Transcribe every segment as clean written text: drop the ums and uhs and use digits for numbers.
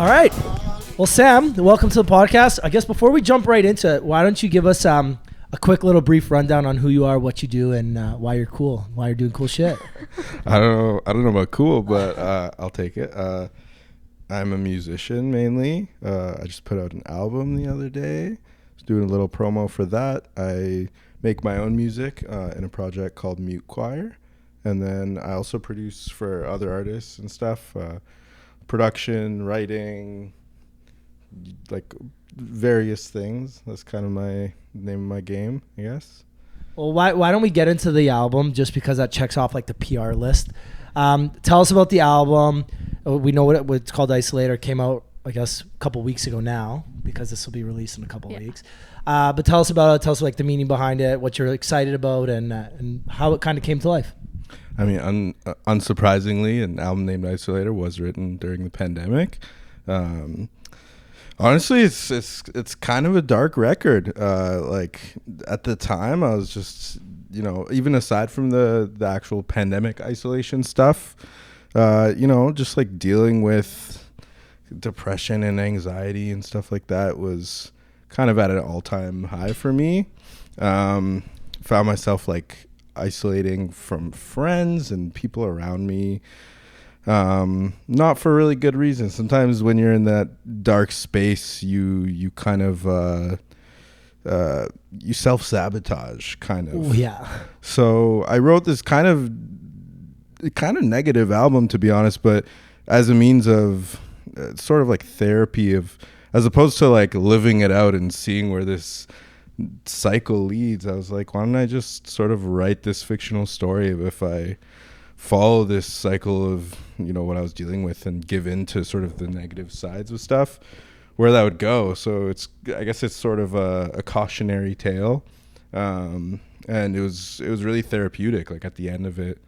right. Well, Sam, welcome to the podcast. I guess before we jump right into it, why don't you give us a quick little brief rundown on who you are, what you do, and why you're cool, why you're doing cool shit. I don't know about cool, but I'll take it. I'm a musician mainly. I just put out an album the other day. Was doing a little promo for that. I make my own music in a project called Mute Choir, and then I also produce for other artists and stuff. Production, writing, like various things. That's kind of my name of my game, I guess. Well, why don't we get into the album, just because that checks off like the PR list. Tell us about the album. We know what it's called. Isolator. It came out, I guess, a couple weeks ago now, because this will be released in a couple of weeks. But tell us about it. Tell us like the meaning behind it, what you're excited about, and how it kind of came to life. I mean, unsurprisingly, an album named Isolator was written during the pandemic. Honestly, it's kind of a dark record. Like at the time, I was just, even aside from the actual pandemic isolation stuff, just like dealing with depression and anxiety and stuff like that was kind of at an all-time high for me. Found myself like isolating from friends and people around me, not for really good reasons. Sometimes when you're in that dark space, you kind of you self-sabotage kind of. Ooh, yeah. So I wrote this kind of negative album, to be honest, but as a means of sort of like therapy, of as opposed to like living it out and seeing where this cycle leads. I was like, why don't I just sort of write this fictional story of if I follow this cycle of what I was dealing with and give in to sort of the negative sides of stuff, where that would go. So I guess it's sort of a cautionary tale, and it was really therapeutic. Like at the end of it,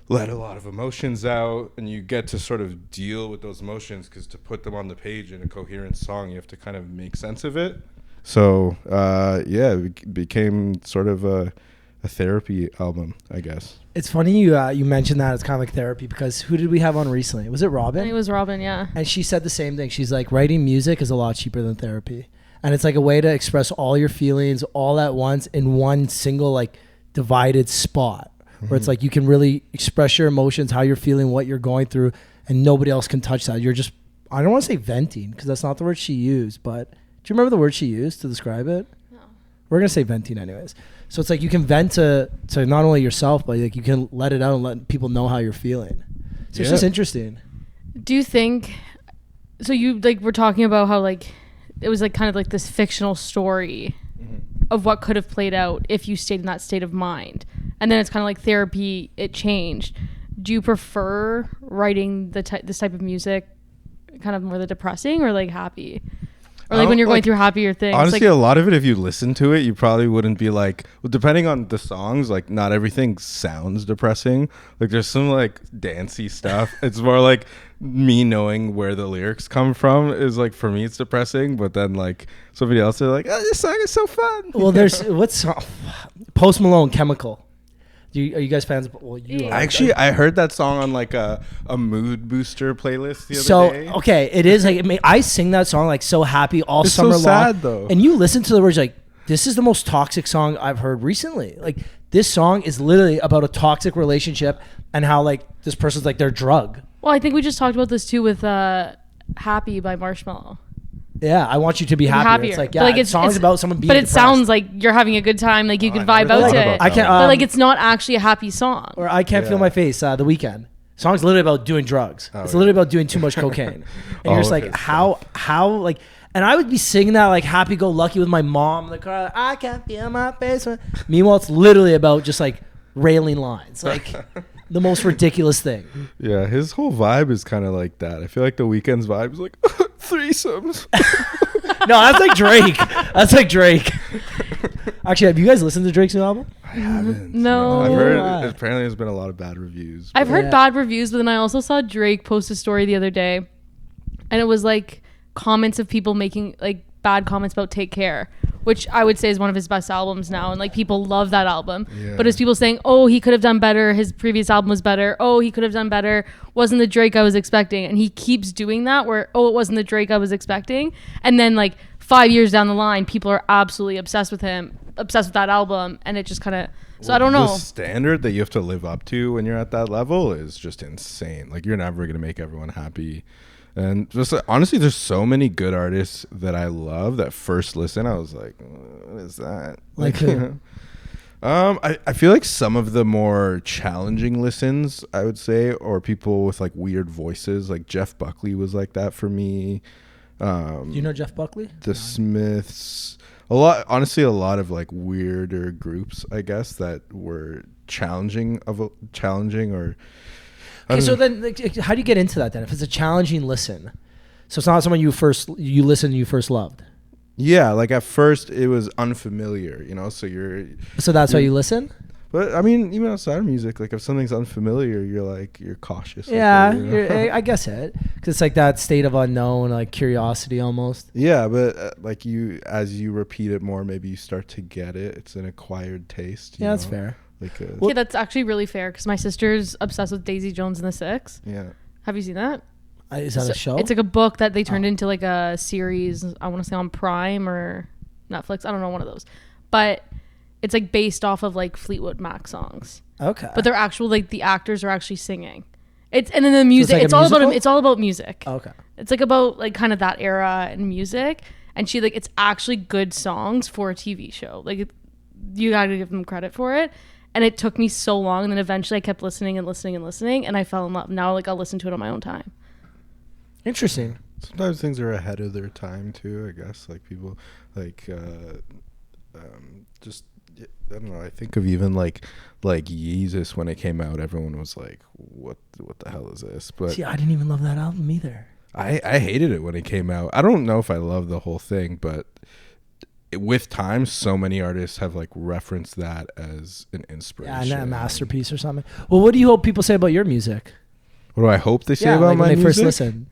let a lot of emotions out, and you get to sort of deal with those emotions, because to put them on the page in a coherent song, you have to kind of make sense of it. So, it became sort of a therapy album, I guess. It's funny you mentioned that it's kind of like therapy, because who did we have on recently? Was it Robin? It was Robin, yeah. And she said the same thing. She's like, writing music is a lot cheaper than therapy. And it's like a way to express all your feelings all at once in one single like divided spot, where it's like you can really express your emotions, how you're feeling, what you're going through, and nobody else can touch that. You're just, I don't want to say venting, because that's not the word she used, but do you remember the word she used to describe it? No. We're going to say venting anyways. So it's like you can vent to not only yourself, but like you can let it out and let people know how you're feeling. So it's just interesting. Do you think, so you like were talking about how like it was like kind of like this fictional story of what could have played out if you stayed in that state of mind. And then it's kind of like therapy, it changed. Do you prefer writing this type of music kind of more the depressing or like happy? Or like when you're going through happier things. Honestly, like, a lot of it, if you listen to it, you probably wouldn't be like, well, depending on the songs, like not everything sounds depressing. Like there's some like dancey stuff. It's more like me knowing where the lyrics come from is like, for me, it's depressing. But then like somebody else is like, oh, this song is so fun. Well, there's what's Post Malone, Chemical. Are you guys fans? Well, you are. Actually, I heard that song on like a mood booster playlist the other day. So, okay, it is like, I sing that song like so happy all it's summer so sad, long. Though. And you listen to the words like, this is the most toxic song I've heard recently. Like this song is literally about a toxic relationship and how like this person's like their drug. Well, I think we just talked about this too with Happy by Marshmello. Yeah, I want you to be happier. It's like, yeah, like it's about someone being but it depressed. Sounds like you're having a good time, like you can vibe out to it. I can't, but like it's not actually a happy song. Or I Can't Feel My Face, The Weeknd. Song's literally about doing drugs. It's literally about doing too much cocaine. And you're just like, how like, and I would be singing that like happy-go-lucky with my mom in the car. I can't feel my face. Meanwhile, it's literally about just like railing lines. Like the most ridiculous thing. Yeah, his whole vibe is kind of like that. I feel like The Weeknd's vibe is like threesomes. No, that's like Drake. That's like Drake. Actually, have you guys listened to Drake's new album? I haven't. No. I've heard apparently there's been a lot of bad reviews. I've heard bad reviews, but then I also saw Drake post a story the other day, and it was like comments of people making like bad comments about Take Care, which I would say is one of his best albums now, and like people love that album. Yeah. But it's people saying, oh, he could have done better, his previous album was better, oh, he could have done better, wasn't the Drake I was expecting. And he keeps doing that where, oh, it wasn't the Drake I was expecting. And then like 5 years down the line, people are absolutely obsessed with him, obsessed with that album, and it just kind of, so I don't know. The standard that you have to live up to when you're at that level is just insane. Like, you're never going to make everyone happy. And just honestly, there's so many good artists that I love that first listen, I was like, what is that? Like who? I feel like some of the more challenging listens, I would say, or people with like weird voices, like Jeff Buckley was like that for me. Do you know Jeff Buckley? The Smiths. A lot of like weirder groups, I guess, that were challenging or. Okay, so then like, how do you get into that then? If it's a challenging listen, so it's not someone you first loved. Yeah, like at first it was unfamiliar, you know. So that's why you listen. But I mean, even outside of music, like if something's unfamiliar, you're cautious. Yeah, you know? I guess because it's like that state of unknown, like curiosity almost. Yeah, but like as you repeat it more, maybe you start to get it. It's an acquired taste. Yeah, that's fair. Okay, that's actually really fair because my sister's obsessed with Daisy Jones and the Six. Yeah. Have you seen that? Is that a show? It's like a book that they turned into like a series. I want to say on Prime or Netflix. I don't know, one of those. But it's like based off of like Fleetwood Mac songs. Okay. But they're actual, like the actors are actually singing. And then the music. So it's all about music. Okay. It's like about like kind of that era and music. And she like it's actually good songs for a TV show. Like you got to give them credit for it. And it took me so long, and then eventually I kept listening, and I fell in love. Now, like, I'll listen to it on my own time. Interesting. Sometimes things are ahead of their time too, I guess. Like people, like just I don't know. I think of even like Yeezus when it came out. Everyone was like, "What the hell is this?" But see, I didn't even love that album either. I hated it when it came out. I don't know if I love the whole thing, but. With time, so many artists have like referenced that as an inspiration. Yeah, and a masterpiece or something. Well, what do you hope people say about your music? What do I hope they say about like my when they music? first listen?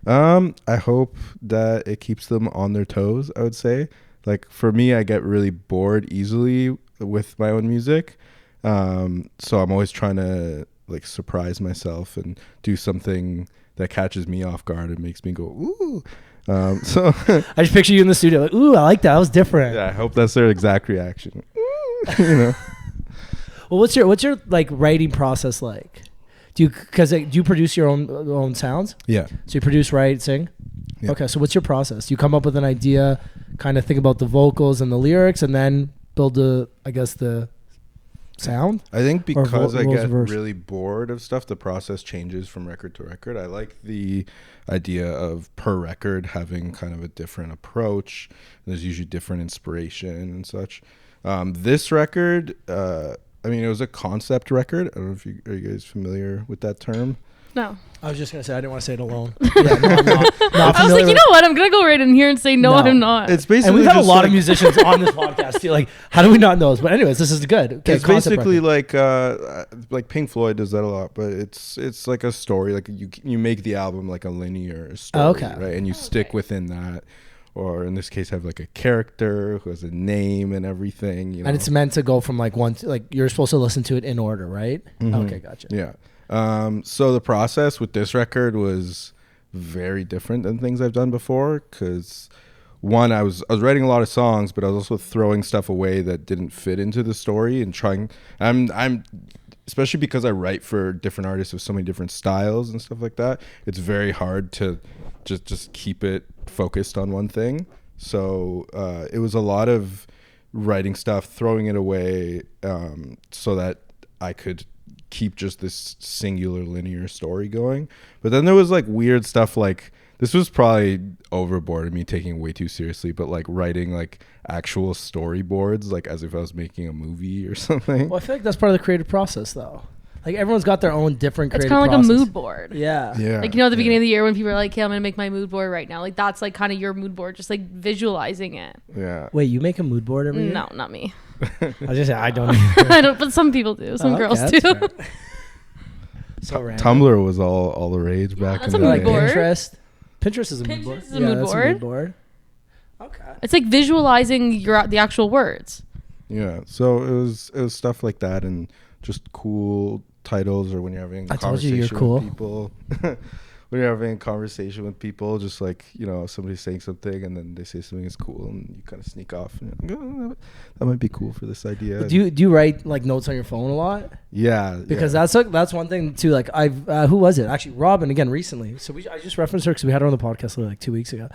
I hope that it keeps them on their toes, I would say. Like for me, I get really bored easily with my own music. So I'm always trying to like surprise myself and do something that catches me off guard and makes me go, ooh. So I just picture you in the studio like, ooh, I like that. That was different. Yeah, I hope that's their exact reaction. You know. Well, what's your like writing process like? Do you produce your own sounds? Yeah. So you produce, write, sing? Yeah. Okay, so what's your process? You come up with an idea, kind of think about the vocals and the lyrics, and then build the sound? I think because I get verse. really bored of stuff, the process changes from record to record. I like the idea of per record having kind of a different approach. There's usually different inspiration and such. This record, I mean, it was a concept record. I don't know if are you guys familiar with that term? No. I was just going to say, I didn't want to say it alone. Yeah, no, I'm not I was like, you know what? I'm going to go right in here and say, no, I'm not. It's basically and we've had a lot of musicians on this podcast too. Like, how do we not know this? But anyways, this is good. Okay, it's basically like Pink Floyd does that a lot, but it's like a story. Like you make the album like a linear story, right? And you stick within that. Or in this case, have like a character who has a name and everything. You know? And it's meant to go from like one to, like you're supposed to listen to it in order, right? Mm-hmm. Okay, gotcha. Yeah. So the process with this record was very different than things I've done before because one, I was writing a lot of songs, but I was also throwing stuff away that didn't fit into the story and trying. I'm especially because I write for different artists with so many different styles and stuff like that. It's very hard to just keep it focused on one thing. So it was a lot of writing stuff, throwing it away so that I could keep just this singular linear story going. But then there was like weird stuff, like this was probably overboard and me taking it way too seriously, but like writing like actual storyboards, like as if I was making a movie or something. Well, I feel like that's part of the creative process though. Like everyone's got their own different creative process. It's kind of like a mood board. Yeah. Like, you know, at the beginning of the year when people are like, hey, I'm going to make my mood board right now. Like that's like kind of your mood board, just like visualizing it. Yeah. Wait, you make a mood board every year? No, not me. I was just saying, I don't either. I don't, but some people do. Some girls do. So random. Tumblr was all the rage back in the day. Board. Pinterest is a mood board. Pinterest is a mood board. Okay. It's like visualizing the actual words. Yeah. So it was stuff like that, and just cool titles, or when you're having a conversation with people. When you're having a conversation with people, just like, you know, somebody's saying something and then they say something is cool and you kind of sneak off and you're like, oh, that might be cool for this idea. Do you write like notes on your phone a lot? Yeah. Because that's one thing too. Like who was it? Actually, Robin again recently. So I just referenced her because we had her on the podcast like 2 weeks ago.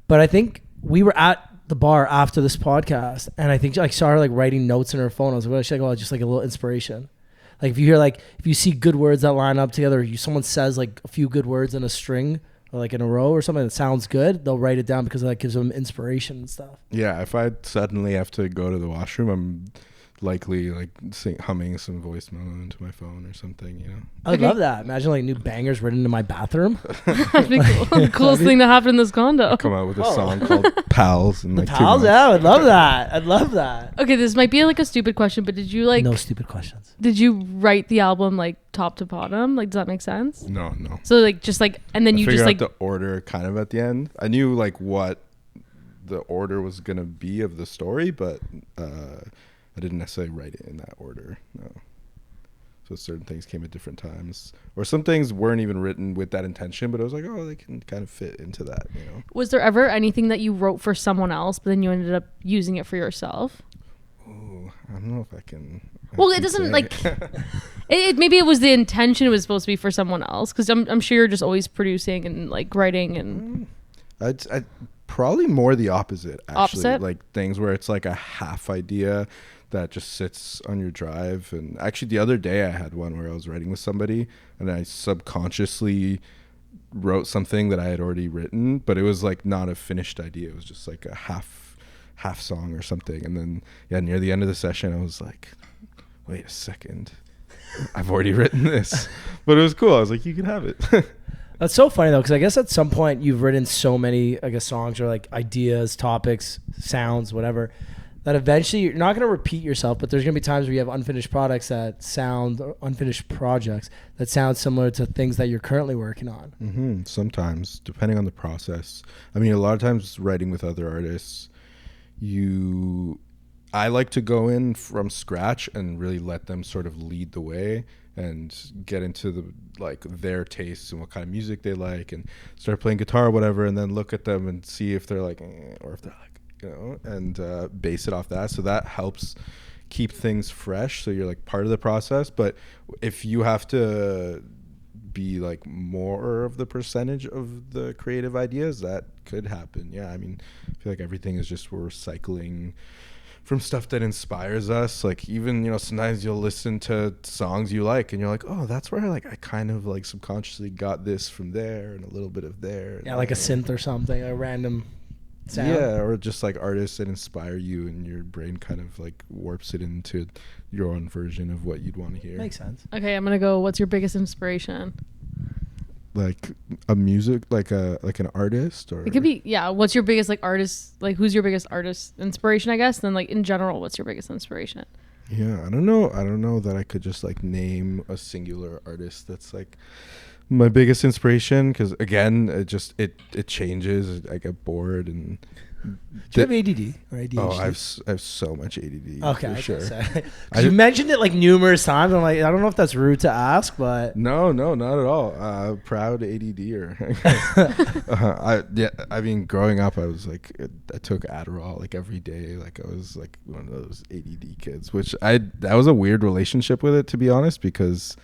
But I think we were at the bar after this podcast and I think I saw her like writing notes in her phone. I was like, well, just like a little inspiration. Like if you see good words that line up together, someone says like a few good words in a string or like in a row or something that sounds good, they'll write it down because that gives them inspiration and stuff. Yeah, if I suddenly have to go to the washroom, I'm likely like humming some voice memo into my phone or something, you know. I love that. Imagine like new bangers written into my bathroom. That'd be cool. The coolest thing to happen in this condo. Come out with a song called Pals in like 2 Pals, months. yeah, I'd love that. I'd love that. Okay, this might be like a stupid question, but did you like... No stupid questions. Did you write the album like top to bottom? Like, does that make sense? No. So like just like, and then you just like... the order kind of at the end. I knew like what the order was going to be of the story, but I didn't necessarily write it in that order. No. So certain things came at different times, or some things weren't even written with that intention, but I was like, oh, they can kind of fit into that, you know. Was there ever anything that you wrote for someone else, but then you ended up using it for yourself? Oh, I don't know if I can. Well, it doesn't like. It maybe it was the intention. It was supposed to be for someone else, because I'm sure you're just always producing and like writing and. I'd probably more the opposite. Actually, Opposite? Like things where it's like a half idea that just sits on your drive. And actually the other day I had one where I was writing with somebody and I subconsciously wrote something that I had already written, but it was like not a finished idea. It was just like a half song or something. And then near the end of the session I was like, wait a second, I've already written this. But it was cool. I was like, you can have it. That's so funny though, because I guess at some point you've written so many, I guess, songs or like ideas, topics, sounds, whatever, that eventually you're not going to repeat yourself, but there's going to be times where you have unfinished projects that sound similar to things that you're currently working on. Mm-hmm. Sometimes, depending on the process. I mean, a lot of times writing with other artists, I like to go in from scratch and really let them sort of lead the way and get into their tastes and what kind of music they like and start playing guitar or whatever, and then look at them and see if they're like, or if they're like, you know, and base it off that. So that helps keep things fresh. So you're like part of the process. But if you have to be like more of the percentage of the creative ideas, that could happen. Yeah, I mean, I feel like everything is just, we're recycling from stuff that inspires us. Like even, you know, sometimes you'll listen to songs you like and you're like, oh, that's where I kind of like subconsciously got this from there and a little bit of there. Yeah, like a synth or something, a random sound. Yeah, or just like artists that inspire you and your brain kind of like warps it into your own version of what you'd want to hear. Makes sense. Okay, I'm gonna go. What's your biggest inspiration? Like a music, like an artist, or It could be, yeah. What's your biggest like artist? Like, who's your biggest artist inspiration? I guess. Then, like in general, what's your biggest inspiration? Yeah, I don't know that I could just like name a singular artist that's like my biggest inspiration, because again, it changes. I get bored and. Do you have ADD or ADHD? Oh, I have so much ADD. Okay, for sure. You mentioned it like numerous times. I'm like, I don't know if that's rude to ask, but no, not at all. Proud ADDer. I mean, growing up, I was like, I took Adderall like every day. Like I was like one of those ADD kids, which that was a weird relationship with it, to be honest, because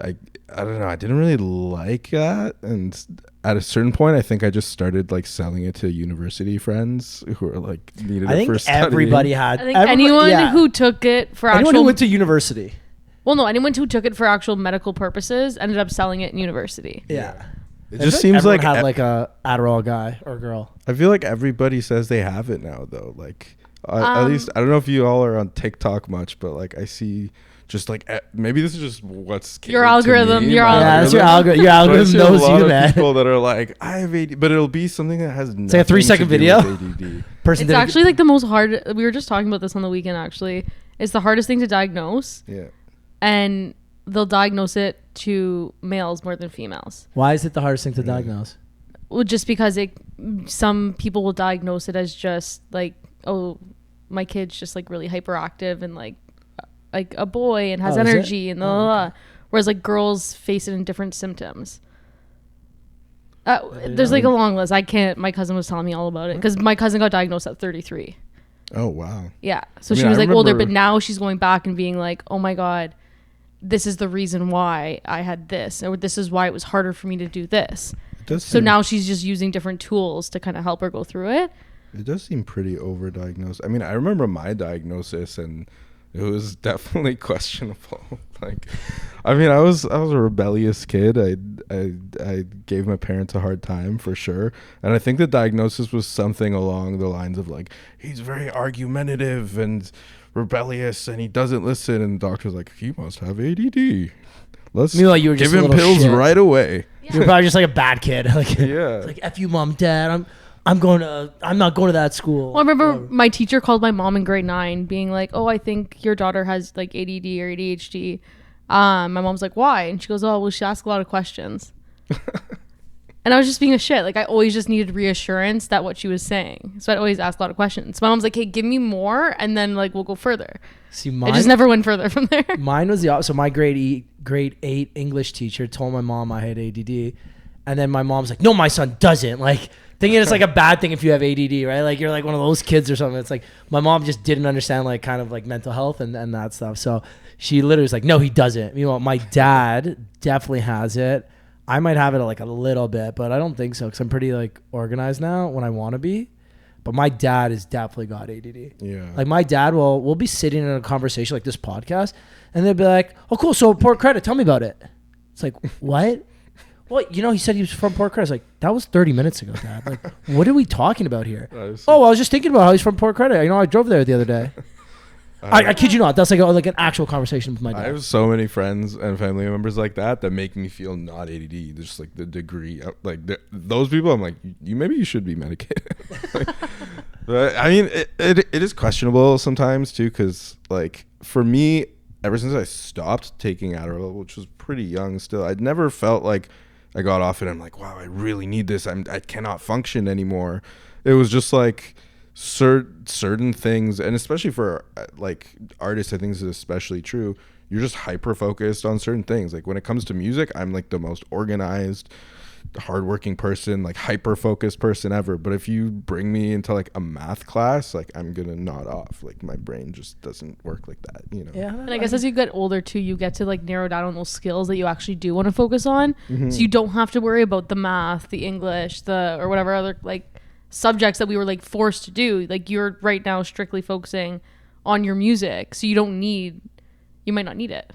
I don't know, I didn't really like that, and at a certain point I think I just started like selling it to university friends who were like needed it for studying. Everybody had. I think anyone who took it for anyone who went to university. Well, no, anyone who took it for actual medical purposes ended up selling it in university. Yeah. It just seems like had like a Adderall guy or girl. I feel like everybody says they have it now though. Like at least I don't know if you all are on TikTok much, but like I see just like maybe this is just what's your algorithm. Your algorithm knows you, man. People that are like, I have ADD, but it'll be something that has it's like a 3-second video. It's actually like the most hard. We were just talking about this on the weekend. Actually, it's the hardest thing to diagnose. Yeah, and they'll diagnose it to males more than females. Why is it the hardest thing to diagnose? Well, just because some people will diagnose it as just like, oh, my kid's just like really hyperactive and like a boy and has energy and blah, blah, blah. Whereas like girls face it in different symptoms. There's like a long list. My cousin was telling me all about it because my cousin got diagnosed at 33. Oh, wow. Yeah. So she was like older, but now she's going back and being like, oh my God, this is the reason why I had this, or this is why it was harder for me to do this. So now she's just using different tools to kind of help her go through it. It does seem pretty overdiagnosed. I mean, I remember my diagnosis, and it was definitely questionable. Like, I mean, I was a rebellious kid. I gave my parents a hard time for sure, and I think the diagnosis was something along the lines of like, he's very argumentative and rebellious, and he doesn't listen. And the doctor's like, he must have ADD. Let's you were give him pills shit. right away. Yeah. You were probably just like a bad kid. Like, yeah. Like, F you, mom, dad. I'm not going to that school. Well, I remember my teacher called my mom in grade 9 being like, oh, I think your daughter has like ADD or ADHD. My mom's like, why? And she goes, oh, well, she asks a lot of questions. And I was just being a shit. Like, I always just needed reassurance that what she was saying. So I'd always ask a lot of questions. My mom's like, hey, give me more, and then like we'll go further. See, I just never went further from there. Mine was the opposite. So my grade 8 English teacher told my mom I had ADD, and then my mom's like, no, my son doesn't. Like, thinking it's like a bad thing if you have ADD, right? Like, you're like one of those kids or something. It's like my mom just didn't understand like kind of like mental health and that stuff. So she literally was like, no, he doesn't. You know, my dad definitely has it. I might have it like a little bit, but I don't think so because I'm pretty like organized now when I want to be. But my dad has definitely got ADD. Yeah. Like my dad we'll be sitting in a conversation like this podcast, and they'll be like, "Oh, cool. So Port Credit, tell me about it." It's like, what? Well, you know, he said he was from Port Credit. I was like, that was 30 minutes ago, Dad. Like, what are we talking about here? Oh, I was just thinking about how he's from Port Credit. You know, I drove there the other day. I kid you not. That's like an actual conversation with my dad. I have so many friends and family members like that make me feel not ADD. Just like the degree, like those people. I'm like, maybe you should be medicated. Like, but I mean, it is questionable sometimes too, because like for me, ever since I stopped taking Adderall, which was pretty young still, I'd never felt like I got off it. I'm like, wow, I really need this. I cannot function anymore. It was just like certain things, and especially for like artists, I think this is especially true. You're just hyper focused on certain things. Like when it comes to music, I'm like the most organized, hardworking person, like hyper focused person ever. But if you bring me into like a math class, like I'm gonna nod off. Like my brain just doesn't work like that, you know. Yeah. And I guess as you get older too, you get to like narrow down on those skills that you actually do want to focus on. Mm-hmm. So you don't have to worry about the math, the English, or whatever other like subjects that we were like forced to do. Like you're right now strictly focusing on your music, so you might not need it.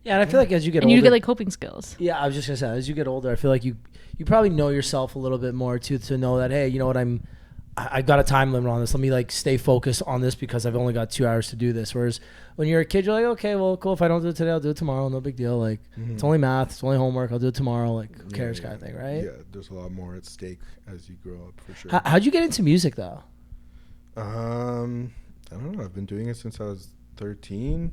Yeah, and I feel like as you get older, you get like coping skills. Yeah, I was just gonna say, as you get older, I feel like you probably know yourself a little bit more too, to know that, hey, you know what, I've got a time limit on this. Let me like stay focused on this because I've only got 2 hours to do this. Whereas when you're a kid, you're like, okay, well, cool. If I don't do it today, I'll do it tomorrow. No big deal. Like It's only math. It's only homework. I'll do it tomorrow. Like who cares, kind of thing, right? Yeah, there's a lot more at stake as you grow up for sure. How'd you get into music though? I don't know. I've been doing it since I was 13.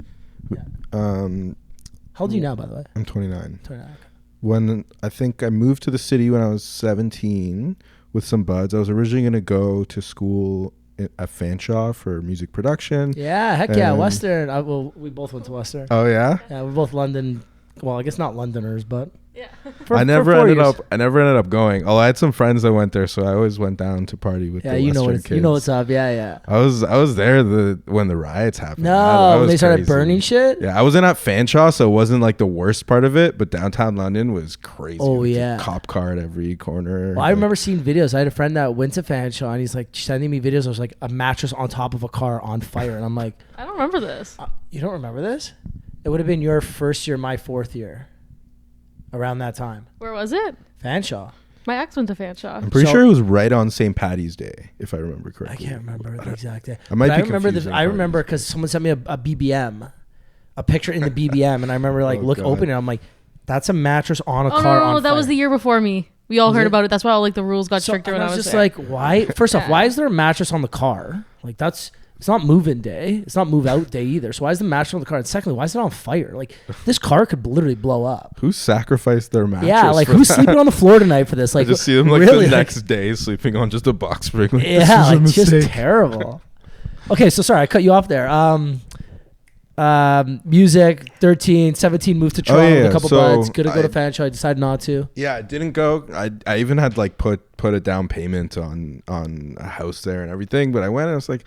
Yeah. How old are you now, by the way? I'm 29. 29. When I think I moved to the city when I was 17 with some buds. I was originally going to go to school at Fanshawe for music production. Yeah, heck yeah, Western. We both went to Western. Oh yeah? Yeah, we're both London. Well, I guess not Londoners, but yeah. I never ended up going. Oh, I had some friends that went there, so I always went down to party with the Western kids. You know what's up. Yeah. I was there when the riots happened. No, when they started burning shit? Yeah, I wasn't at Fanshawe, so it wasn't like the worst part of it, but downtown London was crazy. Oh, yeah. Cop car at every corner. Well, I remember seeing videos. I had a friend that went to Fanshawe, and he's like sending me videos. It was like a mattress on top of a car on fire, and I'm like, I don't remember this. You don't remember this? It would have been your first year, my fourth year. Around that time. Where was it? Fanshawe. My ex went to Fanshawe. I'm pretty sure it was right on St. Patty's Day, if I remember correctly. I can't remember the exact day. I remember because someone sent me a BBM, a picture in the BBM, and I remember opening it. I'm like, that's a mattress on a car. No, that was the year before me. We all heard about it. That's why all like the rules got stricter when I was just there. Like, why? First off, why is there a mattress on the car? Like that's It's not move-in day. It's not move-out day either. So why is the mattress on the car? And secondly, why is it on fire? Like, this car could literally blow up. Who sacrificed their mattress? Yeah, like, for who's that? sleeping on the floor tonight for this? Like, I just see them like really, the next day sleeping on just a box spring. Like, yeah, like, just terrible. Okay, so sorry, I cut you off there. Music, 13, 17, moved to Toronto with a couple buds. Gonna go to fan show. I decided not to. Yeah, I didn't go. I even had like put a down payment on a house there and everything. But I went and I was like,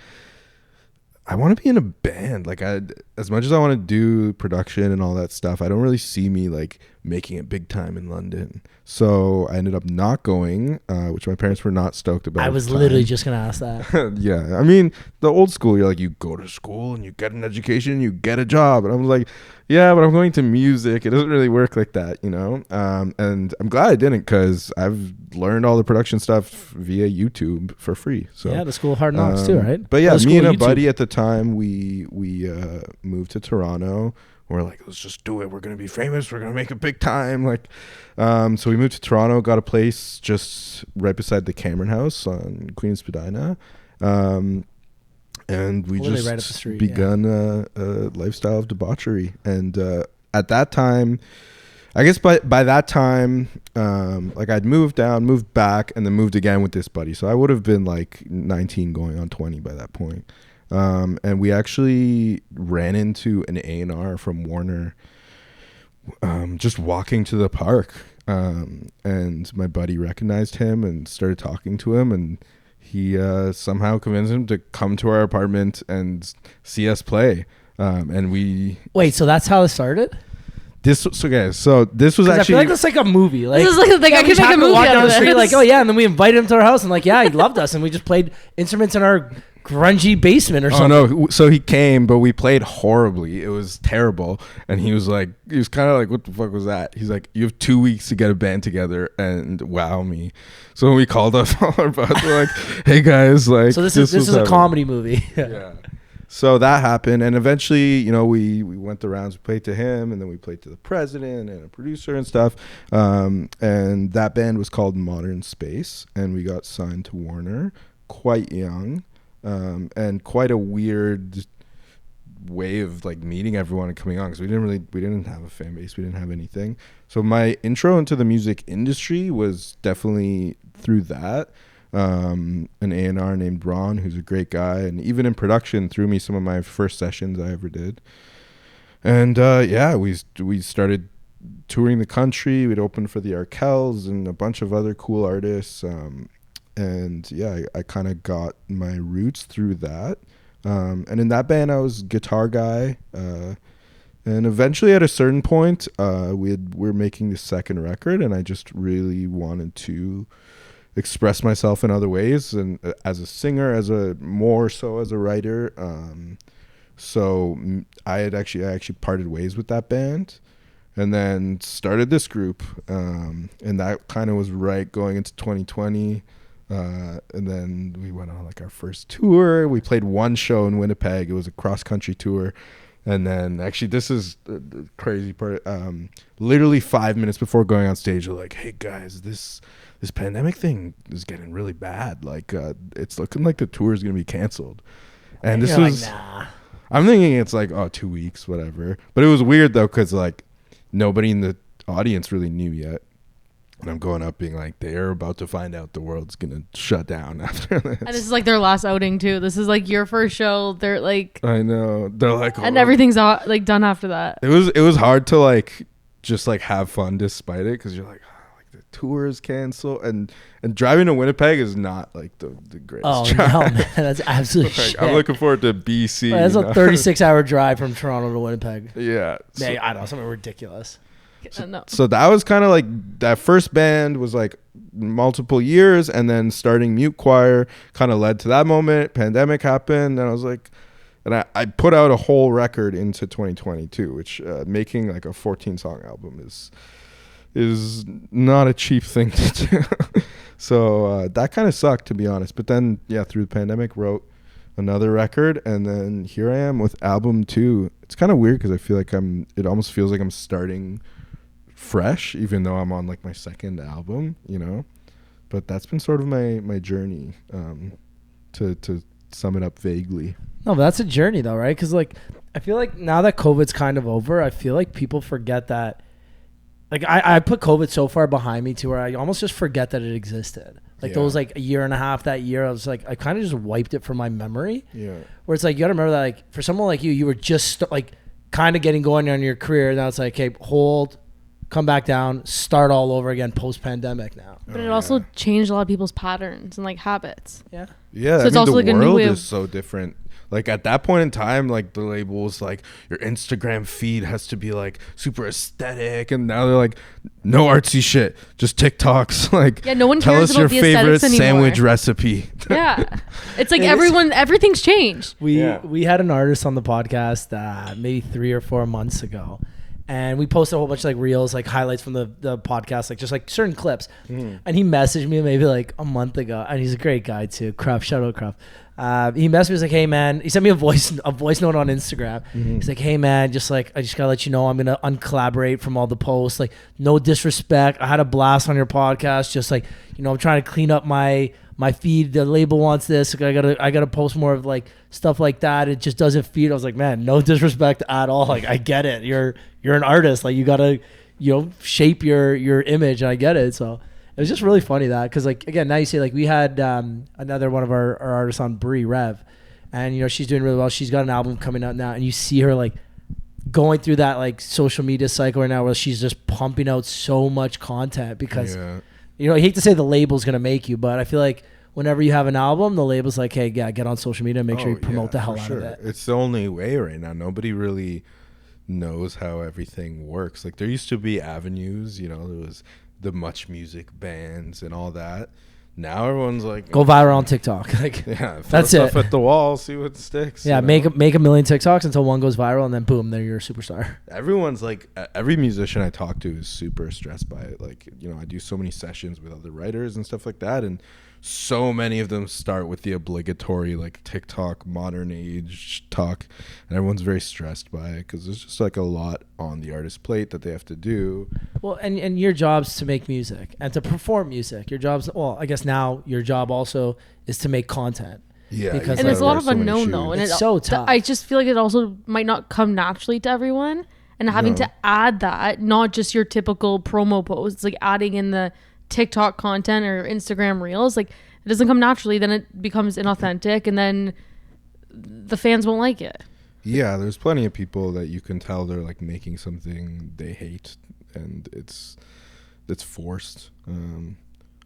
I want to be in a band. Like, as much as I want to do production and all that stuff, I don't really see me like making it big time in London. So I ended up not going, which my parents were not stoked about. I was literally just gonna ask that. Yeah, I mean, the old school, you're like, you go to school and you get an education, you get a job, and I was like, yeah, but I'm going to music. It doesn't really work like that, you know. And I'm glad I didn't, because I've learned all the production stuff via YouTube for free. So yeah, the school of hard knocks too, right? But yeah, me and a YouTube. buddy at the time, we moved to Toronto. We're like, let's just do it. We're gonna be famous. We're gonna make it big time. Like, so we moved to Toronto, got a place just right beside the Cameron House on Queen Spadina, and we just right up the street, begun a lifestyle of debauchery. And at that time, I guess by that time, like I'd moved back, and then moved again with this buddy. So I would have been like 19 going on 20 by that point. And we actually ran into an A&R from Warner, just walking to the park. And my buddy recognized him and started talking to him, and he somehow convinced him to come to our apartment and see us play. And we... Wait, so that's how it started? So this was actually... I feel like that's like a movie. Like, This is like I could make a movie walk out down of the street, this. like, oh yeah, and then we invited him to our house, and like, yeah, he loved us, and we just played instruments in our grungy basement or something. Oh no! So he came, but we played horribly. It was terrible, and he was kind of like, "What the fuck was that?" He's like, "You have 2 weeks to get a band together and wow me." So when we called up all our buds, we're like, "Hey guys, like." So this is a comedy movie. Yeah. So that happened, and eventually, you know, we went the rounds. We played to him, and then we played to the president and a producer and stuff. And that band was called Modern Space, and we got signed to Warner quite young. And quite a weird way of like meeting everyone and coming on, because we didn't have a fan base, we didn't have anything. So my intro into the music industry was definitely through that. An A&R named Ron, who's a great guy, and even in production threw me some of my first sessions I ever did. And yeah, we started touring the country. We'd open for the Arkells and a bunch of other cool artists. And yeah, I kind of got my roots through that. And in that band, I was guitar guy. And eventually at a certain point, we're making the second record, and I just really wanted to express myself in other ways, and as a singer, more so as a writer. So I actually parted ways with that band, and then started this group. And that kind of was right going into 2020. And then we went on like our first tour. We played one show in Winnipeg. It was a cross country tour. And then actually, this is the crazy part. Literally 5 minutes before going on stage, we're like, "Hey guys, this pandemic thing is getting really bad. Like, it's looking like the tour is gonna be canceled." And this was, like, nah. I'm thinking it's like, 2 weeks, whatever. But it was weird though, because like nobody in the audience really knew yet. And I'm going up being like, they're about to find out the world's going to shut down after this. And this is like their last outing too. This is like your first show. They're like, I know. They're like, and everything's like done after that. It was hard to like, just like have fun despite it. Cause you're like, the tour is canceled. And driving to Winnipeg is not like the greatest drive. No, man. That's absolutely like, shit. I'm looking forward to BC. That's a 36-hour drive from Toronto to Winnipeg. Yeah. Man, I know, something ridiculous. So that was kind of like, that first band was like multiple years, and then starting Mute Choir kind of led to that moment. Pandemic happened, and I was like, and I put out a whole record into 2022, which making like a 14-song album is not a cheap thing to do. So that kind of sucked, to be honest. But then, yeah, through the pandemic, wrote another record, and then here I am with album 2. It's kind of weird because I feel like it almost feels like I'm starting fresh, even though I'm on like my second album, you know. But that's been sort of my journey to sum it up vaguely. No, but that's a journey though, right? Because like I feel like now that COVID's kind of over, I feel like people forget that. Like I put COVID so far behind me to where I almost just forget that it existed. Like those like a year and a half that year, I was like, I kind of just wiped it from my memory. Yeah. Where it's like, you got to remember that like for someone like you were just like kind of getting going on your career. Now it's like, okay, hold, come back down, start all over again post-pandemic now. But it also changed a lot of people's patterns and like habits. Yeah. So it's also the like a new world way is so different. Like at that point in time, like the label was like your Instagram feed has to be like super aesthetic, and now they're like no artsy shit, just TikToks. Like no one tell cares us about your the favorite aesthetics anymore. sandwich recipe. Yeah, it's like everything's changed. We had an artist on the podcast maybe 3 or 4 months ago. And we posted a whole bunch of like reels, like highlights from the podcast, like just like certain clips. And he messaged me maybe like a month ago, and he's a great guy too. Cruff, shout out Cruff. He messaged me, he's like, hey man, he sent me a voice note on Instagram. He's like, hey man, just like I just gotta let you know I'm gonna uncollaborate from all the posts. Like no disrespect, I had a blast on your podcast. Just like, you know, I'm trying to clean up my feed. The label wants this. Like, I gotta post more of like stuff like that. It just doesn't feed. I was like, man, no disrespect at all. Like I get it. You're an artist. Like you gotta, you know, shape your image. And I get it. So it was just really funny that, because like again, now you see like we had another one of our artists on, Brie Rev, and you know she's doing really well. She's got an album coming out now, and you see her like going through that like social media cycle right now where she's just pumping out so much content because. Yeah. You know, I hate to say the label's going to make you, but I feel like whenever you have an album, the label's like, hey, yeah, get on social media and make sure you promote the hell out of it. It's the only way right now. Nobody really knows how everything works. Like there used to be avenues, you know, there was the Much Music bands and all that. Now everyone's like, go viral on TikTok. Like, yeah, that's stuff it. At the wall, see what sticks. Yeah, make a million TikToks until one goes viral, and then boom, they're your superstar. Everyone's like, every musician I talk to is super stressed by it. Like, you know, I do so many sessions with other writers and stuff like that, and so many of them start with the obligatory like TikTok modern age talk, and everyone's very stressed by it because there's just like a lot on the artist's plate that they have to do. Well, and your job's to make music and to perform music. Your job's, well, I guess now your job also is to make content. Yeah, because and there's a lot of unknown though, and it's so tough. I just feel like it also might not come naturally to everyone, and having to add that, not just your typical promo posts, like adding in the TikTok content or Instagram reels, like it doesn't come naturally, then it becomes inauthentic, and then the fans won't like it. Yeah, there's plenty of people that you can tell they're like making something they hate, and it's forced.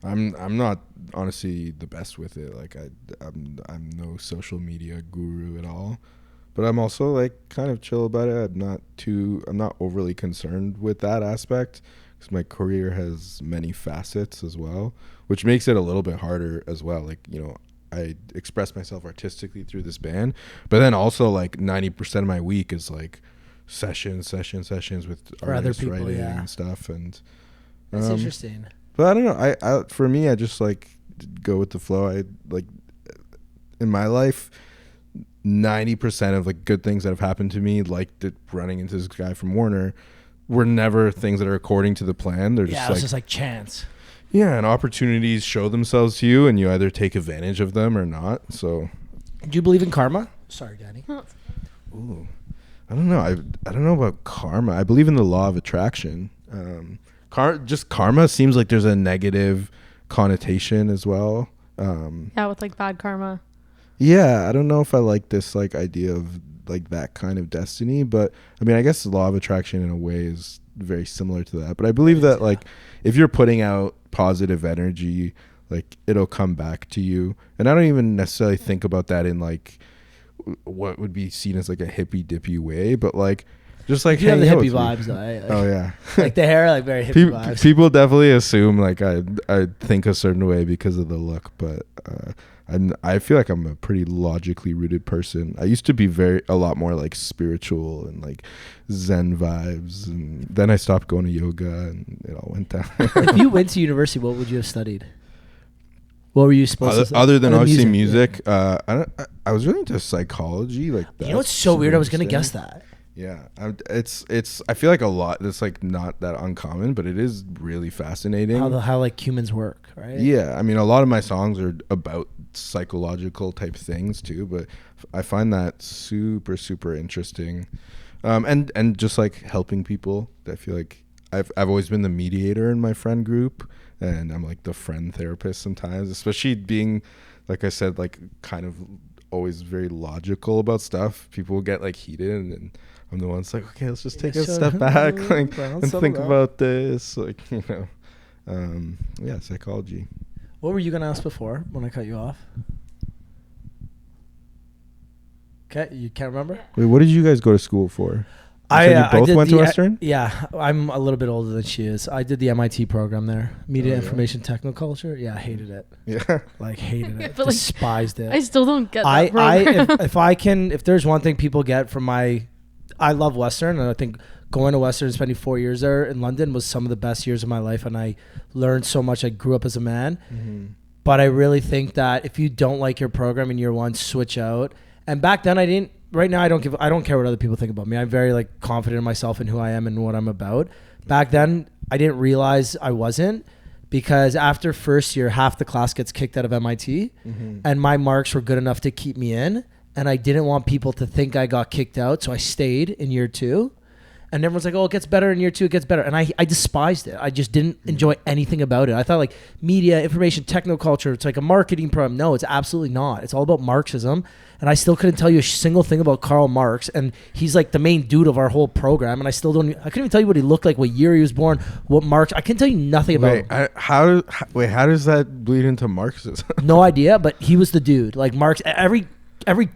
I'm not honestly the best with it. Like I'm no social media guru at all, but I'm also like kind of chill about it. I'm not overly concerned with that aspect, because my career has many facets as well, which makes it a little bit harder as well. Like, you know, I express myself artistically through this band, but then also like 90% of my week is like sessions with for artists other people, writing and stuff. And that's interesting. But I don't know. I for me, I just like go with the flow. I like in my life, 90% of like good things that have happened to me, like running into this guy from Warner, were never things that are according to the plan. They're just it's just like chance. Yeah, and opportunities show themselves to you, and you either take advantage of them or not. So, do you believe in karma? Sorry, Danny. Ooh, I don't know. I don't know about karma. I believe in the law of attraction. Just karma seems like there's a negative connotation as well. Yeah, with like bad karma. Yeah, I don't know if I like this like idea of like that kind of destiny, but I mean, I guess the law of attraction in a way is very similar to that. But I believe that like if you're putting out positive energy, like it'll come back to you. And I don't even necessarily think about that in like what would be seen as like a hippy dippy way, but like just like you have the hippie vibes though. Like, oh yeah, like the hair, like very hippie vibes. People definitely assume like I think a certain way because of the look, but I feel like I'm a pretty logically rooted person. I used to be a lot more like spiritual and like Zen vibes, and then I stopped going to yoga and it all went down. If you went to university, what would you have studied? What were you supposed to study? Other than obviously music, I was really into psychology. Like you know what's so weird? I was gonna guess that. Yeah, it's I feel like a lot that's like not that uncommon, but it is really fascinating how like humans work, right? Yeah, I mean a lot of my songs are about psychological type things too, but I find that super, super interesting. And just like helping people. I feel like I've always been the mediator in my friend group, and I'm like the friend therapist sometimes, especially being, like I said, like kind of always very logical about stuff. People get like heated, and I'm the one that's like, okay, let's just take a step back, like, and think about this, like, you know. Yeah, psychology. What were you gonna ask before when I cut you off? Okay, you can't remember? Wait, what did you guys go to school for? You both went to Western? Yeah, I'm a little bit older than she is. I did the MIT program there, Media Information Technoculture. Yeah, I hated it. Yeah, like hated it, But, despised it. I still don't get that program. If there's one thing people get from I love Western, and I think going to Western and spending 4 years there in London was some of the best years of my life, and I learned so much. I grew up as a man. Mm-hmm. But I really think that if you don't like your program in year one, switch out. And back then I didn't. Right now I don't care what other people think about me. I'm very like confident in myself and who I am and what I'm about. Back then I didn't realize I wasn't, because after first year half the class gets kicked out of MIT, and my marks were good enough to keep me in, and I didn't want people to think I got kicked out, so I stayed in year two. And everyone's like, oh, it gets better in year two, it gets better. And I despised it. I just didn't enjoy anything about it. I thought like media, information, technoculture, it's like a marketing program. No, it's absolutely not. It's all about Marxism. And I still couldn't tell you a single thing about Karl Marx. And he's like the main dude of our whole program. And I couldn't even tell you what he looked like, what year he was born, what Marx. I couldn't tell you nothing about him. How does that bleed into Marxism? No idea, but he was the dude. Like Marx, every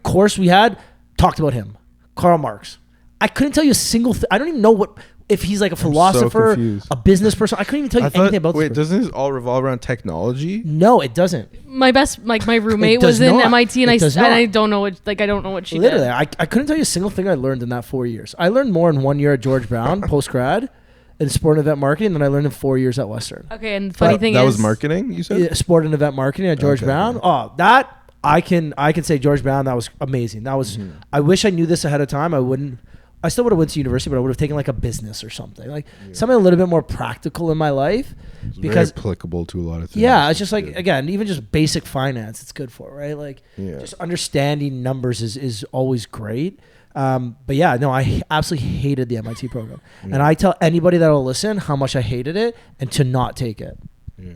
course we had talked about him. Karl Marx. I couldn't tell you a single thing. I don't even know if he's like a philosopher, a business person. I couldn't even tell you anything about this. Wait, doesn't this all revolve around technology? No, it doesn't. My roommate was in MIT, and I don't know what she Literally, did. I couldn't tell you a single thing I learned in that 4 years. I learned more in 1 year at George Brown, post-grad, in sport and event marketing than I learned in 4 years at Western. Okay, and the funny thing is... That was marketing, you said? Sport and event marketing at George Brown. Yeah. Oh, that... I can say George Brown, that was amazing. That was... I wish I knew this ahead of time. I still would have went to university, but I would have taken like a business or something, like something a little bit more practical in my life, because very applicable to a lot of things. Yeah, it's just like, again, even just basic finance, it's good for, right? Like just understanding numbers is always great. But yeah, no, I absolutely hated the MIT program, and I tell anybody that will listen how much I hated it and to not take it. Yeah.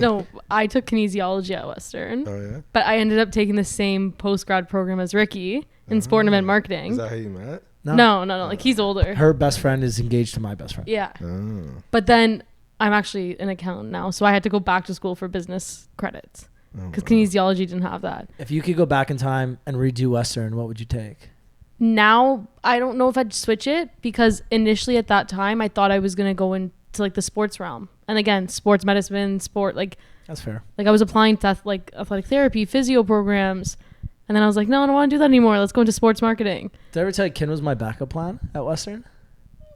No, I took kinesiology at Western. Oh yeah. But I ended up taking the same post-grad program as Ricky in sport and event marketing. Is that how you met? No. Like he's older. Her best friend is engaged to my best friend. Yeah. Oh. But then I'm actually an accountant now, so I had to go back to school for business credits because kinesiology didn't have that. If you could go back in time and redo Western, what would you take? Now, I don't know if I'd switch it, because initially at that time, I thought I was going to go into like the sports realm. And again, sports medicine, like... That's fair. Like I was applying to like athletic therapy, physio programs. And then I was like, no, I don't want to do that anymore. Let's go into sports marketing. Did I ever tell you Kin was my backup plan at Western?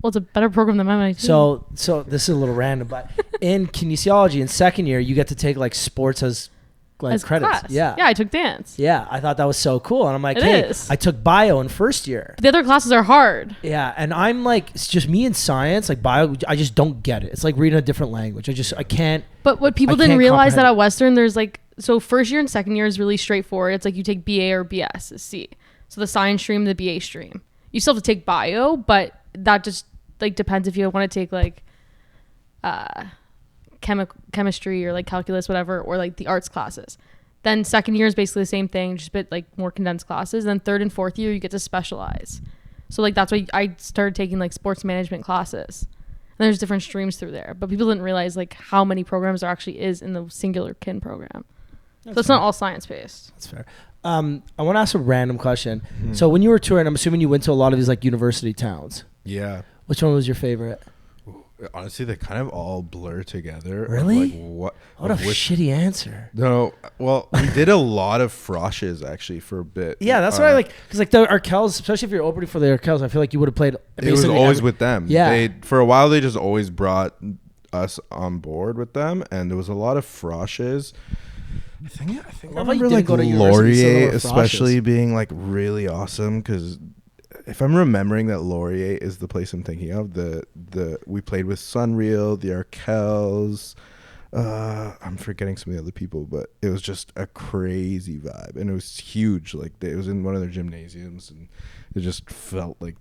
Well, it's a better program than MIT. So this is a little random, but in kinesiology in second year, you get to take like sports as credits. Class. Yeah, I took dance. Yeah, I thought that was so cool. And I'm like, I took bio in first year. But the other classes are hard. Yeah, and I'm like, it's just me in science, like bio, I just don't get it. It's like reading a different language. I can't. But what people didn't realize that at Western, there's like, so first year and second year is really straightforward. It's like you take BA or BS is C. So the science stream, the BA stream. You still have to take bio, but that just like depends if you want to take like chemistry or like calculus, whatever, or like the arts classes. Then second year is basically the same thing, just a bit like more condensed classes. Then third and fourth year, you get to specialize. So like that's why I started taking like sports management classes. And there's different streams through there. But people didn't realize like how many programs there actually is in the singular Kin program. So it's not all science-based. That's fair. I want to ask a random question. So when you were touring, I'm assuming you went to a lot of these like university towns. Yeah. Which one was your favorite? Honestly, they kind of all blur together. Really? What a shitty answer. No, well, we did a lot of froshes actually for a bit. Yeah, that's what I like. Because like the Arkells, especially if you're opening for the Arkells, I feel like you would have played. It was always with them. Yeah. For a while, they just always brought us on board with them, and there was a lot of froshes. I think I remember like Laurier especially being like really awesome, because if I'm remembering that Laurier is the place I'm thinking of, we played with Sunreal, the Arkells, I'm forgetting some of the other people, but it was just a crazy vibe, and it was huge. Like it was in one of their gymnasiums, and it just felt like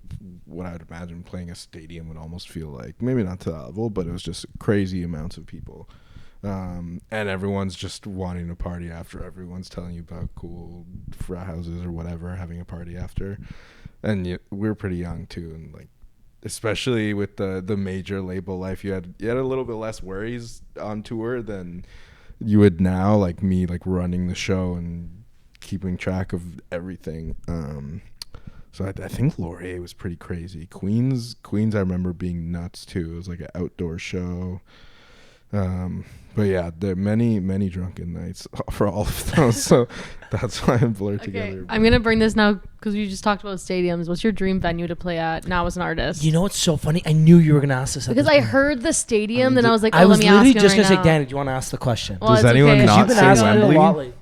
what I would imagine playing a stadium would almost feel like. Maybe not to that level, but it was just crazy amounts of people. And everyone's just wanting to party after. Everyone's telling you about cool frat houses or whatever, having a party after. And we were pretty young too, and like, especially with the major label life, you had a little bit less worries on tour than you would now. Like me, like running the show and keeping track of everything. So I think Laurier was pretty crazy. Queens, I remember being nuts too. It was like an outdoor show. But yeah, there are many drunken nights for all of those. So that's why I'm blurred together. I'm gonna bring this now because we just talked about stadiums. What's your dream venue to play at now as an artist? You know what's so funny? I knew you were gonna ask this because I heard the stadium, then I was like, I was let me literally ask him just right gonna now. say, Danny, do you want to ask the question? Well, Does it's anyone okay. not You've been say asking it a Wembley? lot lately.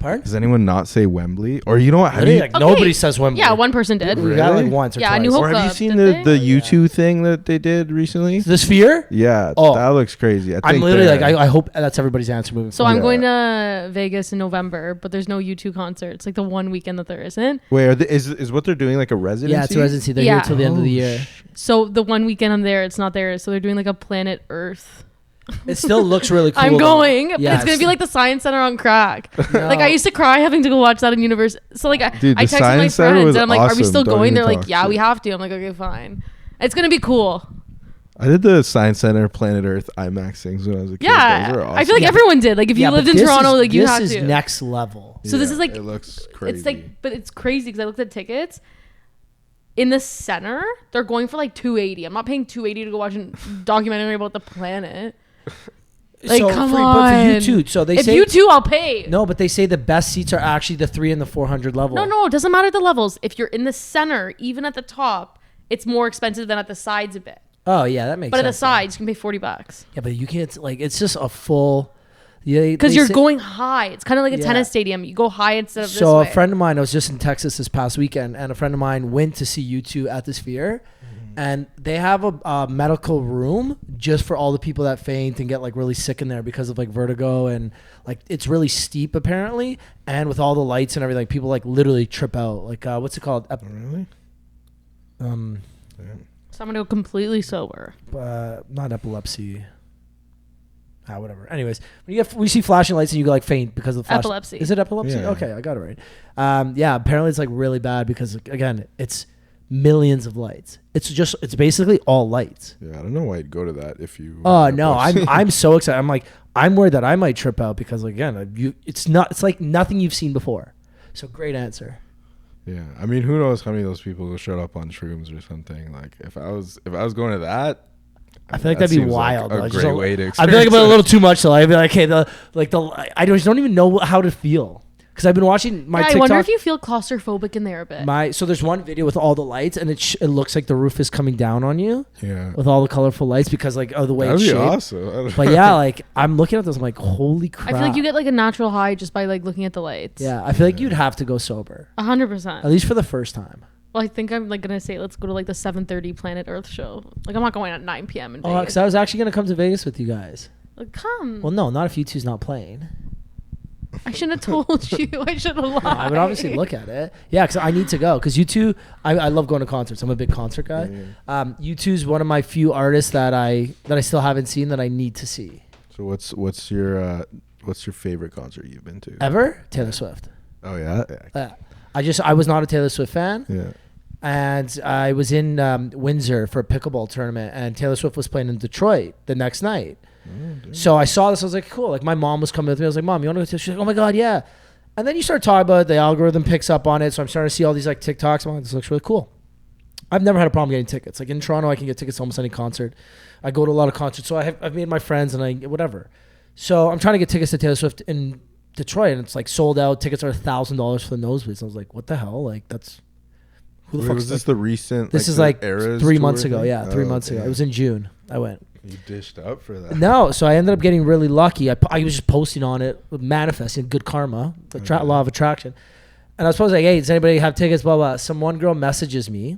Pardon? Does anyone not say Wembley? Or you know what? Have Literally, you, like, nobody says Wembley. Yeah, one person did. We got Really? like once or Yeah, twice. New Hope or have you Club, seen did the they? U2 thing that they did recently? The Sphere? Yeah, Oh. that looks crazy. I'm literally like, I hope that's everybody's answer moving So forward. I'm going to Vegas in November, but there's no U2 concerts. Like the one weekend that there isn't. Wait, is what they're doing like a residency? Yeah, it's a residency. They're Yeah. here till the end of the year. So the one weekend I'm there, it's not there. So they're doing like a Planet Earth. It still looks really cool. I'm though. going, but Yeah, it's gonna be like the Science Center on crack. No. Like I used to cry having to go watch that in university. So like Dude, I the texted my Science Center friends was and I'm like, "Are we awesome. still Don't going?" even They're like, talk "Yeah, shit. we have to." I'm like, "Okay, fine." It's gonna be cool. I did the Science Center Planet Earth IMAX things when I was a kid. Yeah, Those were awesome. I feel like Yeah, everyone did. Like if you Yeah, lived but in this Toronto, is- like you had This to. is next level. So this is like it looks crazy. It's like, but it's crazy because I looked at tickets. In the center, they're going for like $280. I'm not paying $280 to go watch a documentary about the planet. Like, So come But on. for you too. So they If say you two, I'll pay. no, but they say the best seats are actually the 300 and the 400 level. No, it doesn't matter the levels. If you're in the center, even at the top, it's more expensive than at the sides a bit. Oh yeah, that makes But sense. at the sides, you can pay $40 Yeah, but you can't like it's just a full. Yeah, because they you're say- going high. It's kind of like a Yeah. tennis stadium. You go high instead of this So way. a friend of mine, I was just in Texas this past weekend, and a friend of mine went to see U2 at the Sphere, and they have a medical room just for all the people that faint and get like really sick in there because of like vertigo, and like it's really steep apparently, and with all the lights and everything, people like literally trip out. Like what's it called? Really? So I'm gonna go completely sober. Not epilepsy. Whatever. Anyways, when you see flashing lights and you go like faint because of the flash. Epilepsy. Is it epilepsy? Yeah. Okay, I got it right. Yeah, apparently it's like really bad because again, it's millions of lights. It's basically all lights. Yeah, I don't know why you'd go to that if you. Oh no, I'm so excited. I'm worried that I might trip out because like, again, it's like nothing you've seen before. So great answer. Yeah, I mean, who knows how many of those people will shut up on shrooms or something. Like if I was going to that. I feel like that that'd be seems like wild. a though. great way to I feel like experience I'm a it. little too much though. I'd be like, hey, I just don't even know how to feel because I've been watching my Yeah, I TikTok. wonder if you feel claustrophobic in there a bit. So there's one video with all the lights and it looks like the roof is coming down on you Yeah, with all the colorful lights because like of the way that'd it's be shaped. awesome. But yeah, like I'm looking at this, I'm like, holy crap. I feel like you get like a natural high just by like looking at the lights. Yeah, I feel like you'd have to go sober 100%. at least for the first time. Well, I think I'm like gonna say let's go to like the 7:30 Planet Earth show. Like I'm not going at 9 p.m. in Oh, Vegas. because I was actually gonna come to Vegas with you guys. Like, come. Well, no, not if you two's not playing. I shouldn't have told you. I should have lied. I would obviously look at it. Yeah, because I need to go. Because U2, I love going to concerts. I'm a big concert guy. Yeah. U2's one of my few artists that I still haven't seen that I need to see. So what's your favorite concert you've been to? Ever? Taylor Swift. Oh yeah. I was not a Taylor Swift fan. Yeah. And I was in Windsor for a pickleball tournament, and Taylor Swift was playing in Detroit the next night. So I saw this. I was like, cool. Like my mom was coming with me. I was like, Mom, you want to go to? She's like, oh my god, yeah. And then you start talking about it. The algorithm picks up on it. So I'm starting to see all these like TikToks. I'm like, this looks really cool. I've never had a problem getting tickets. Like in Toronto, I can get tickets to almost any concert. I go to a lot of concerts, so I've made my friends and whatever. So I'm trying to get tickets to Taylor Swift in Detroit, and it's like sold out. Tickets are $1,000 for the nosebleeds. I was like, what the hell? Like that's. Who the fuck Was this the recent? This is the like Eras 3 tour months ago. thing? Yeah, 3 months ago. yeah. It was in June. I went. You dished up for that. No, so I ended up getting really lucky. I was just posting on it, manifesting good karma, the law of attraction. And I was posting like, hey, does anybody have tickets? Blah, blah. Some one girl messages me.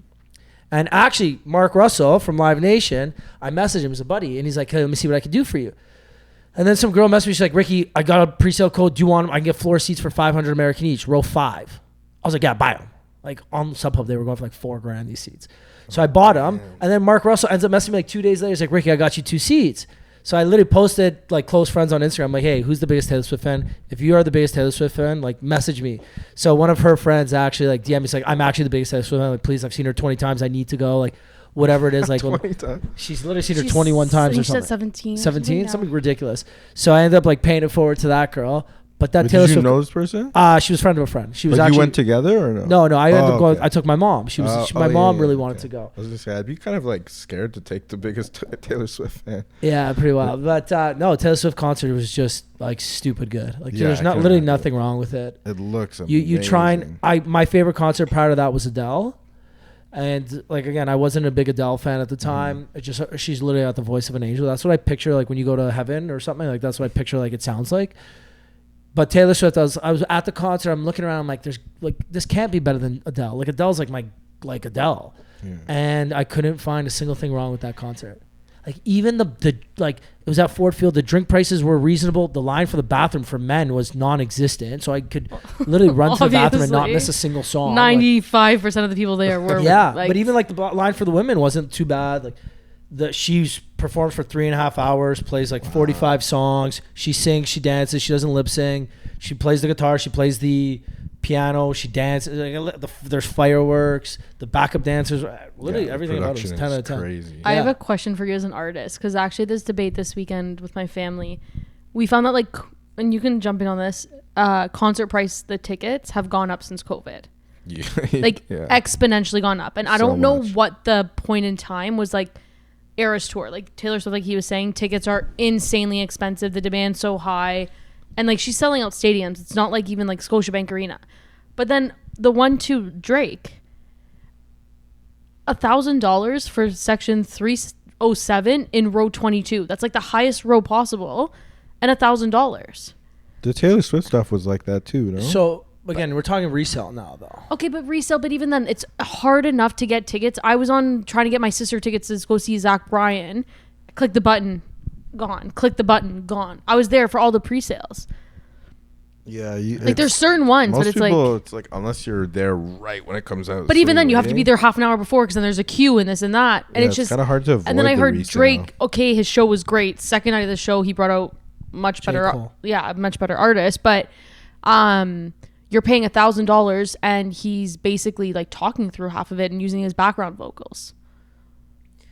And actually, Mark Russell from Live Nation, I messaged him as a buddy. And he's like, hey, let me see what I can do for you. And then some girl messaged me. She's like, Ricky, I got a pre-sale code. Do you want them? I can get floor seats for 500 American each. Row 5. I was like, yeah, buy them. Like on StubHub, they were going for like $4,000 these seats. So I bought them. And then Mark Russell ends up messaging me like 2 days later. He's like, Ricky, I got you 2 seats. So I literally posted like close friends on Instagram. I'm like, hey, who's the biggest Taylor Swift fan? If you are the biggest Taylor Swift fan, like message me. So one of her friends actually like DM me. He's like, I'm actually the biggest Taylor Swift fan. Like, please, I've seen her 20 times. I need to go. Like, whatever it is. Like, 20 times. She's literally seen her 21 times or something. Said 17. 17? Something ridiculous. So I ended up like paying it forward to that girl. But that Taylor Swift. Did you Swift, know this person? She was a friend of a friend. She was like actually. You went together or no? No. I ended up going. I took my mom. My mom really wanted to go. I was gonna say I'd be kind of like scared to take the biggest Taylor Swift fan. Yeah, pretty wild. But no, Taylor Swift concert was just like stupid good. Like there's literally nothing wrong with it. It looks amazing. You try and my favorite concert prior to that was Adele. And like again, I wasn't a big Adele fan at the time. It just she's literally got the voice of an angel. That's what I picture like when you go to heaven or something. Like that's what I picture like it sounds like. But Taylor Swift, I was at the concert. I'm looking around. I'm like, there's like this can't be better than Adele. Like Adele's like Adele, and I couldn't find a single thing wrong with that concert. Like even the like it was at Ford Field. The drink prices were reasonable. The line for the bathroom for men was non-existent, so I could literally run to the bathroom and not miss a single song. 95% of the people there were but even like the line for the women wasn't too bad. Like she performs for 3.5 hours, plays like 45 songs. She sings, she dances, she doesn't lip sync. She plays the guitar, she plays the piano, she dances. There's fireworks, the backup dancers, literally everything about it was 10 out of 10. Crazy. I have a question for you as an artist, because actually this debate this weekend with my family, we found that like, and you can jump in on this, concert price, the tickets have gone up since COVID. Exponentially gone up. And I don't know what the point in time was like. Eras tour, like Taylor Swift, like he was saying, tickets are insanely expensive, the demand's so high, and like she's selling out stadiums. It's not like even like Scotiabank Arena. But then the one to Drake, $1,000 for section 307 in row 22. That's like the highest row possible, and $1,000. The Taylor Swift stuff was like that too, no? So again, we're talking resale now, though. Okay, but resale, but even then, it's hard enough to get tickets. I was trying to get my sister tickets to go see Zach Bryan. Click the button, gone. Click the button, gone. I was there for all the pre-sales. Yeah. There's certain ones, most but it's people, like... It's like, unless you're there right when it comes out. But even then, you have to be there half an hour before, because then there's a queue and this and that. And it's just kind of hard to avoid. And then I heard resale. Drake, okay, his show was great. Second night of the show, he brought out much better artist. But... you're paying $1,000 and he's basically like talking through half of it and using his background vocals.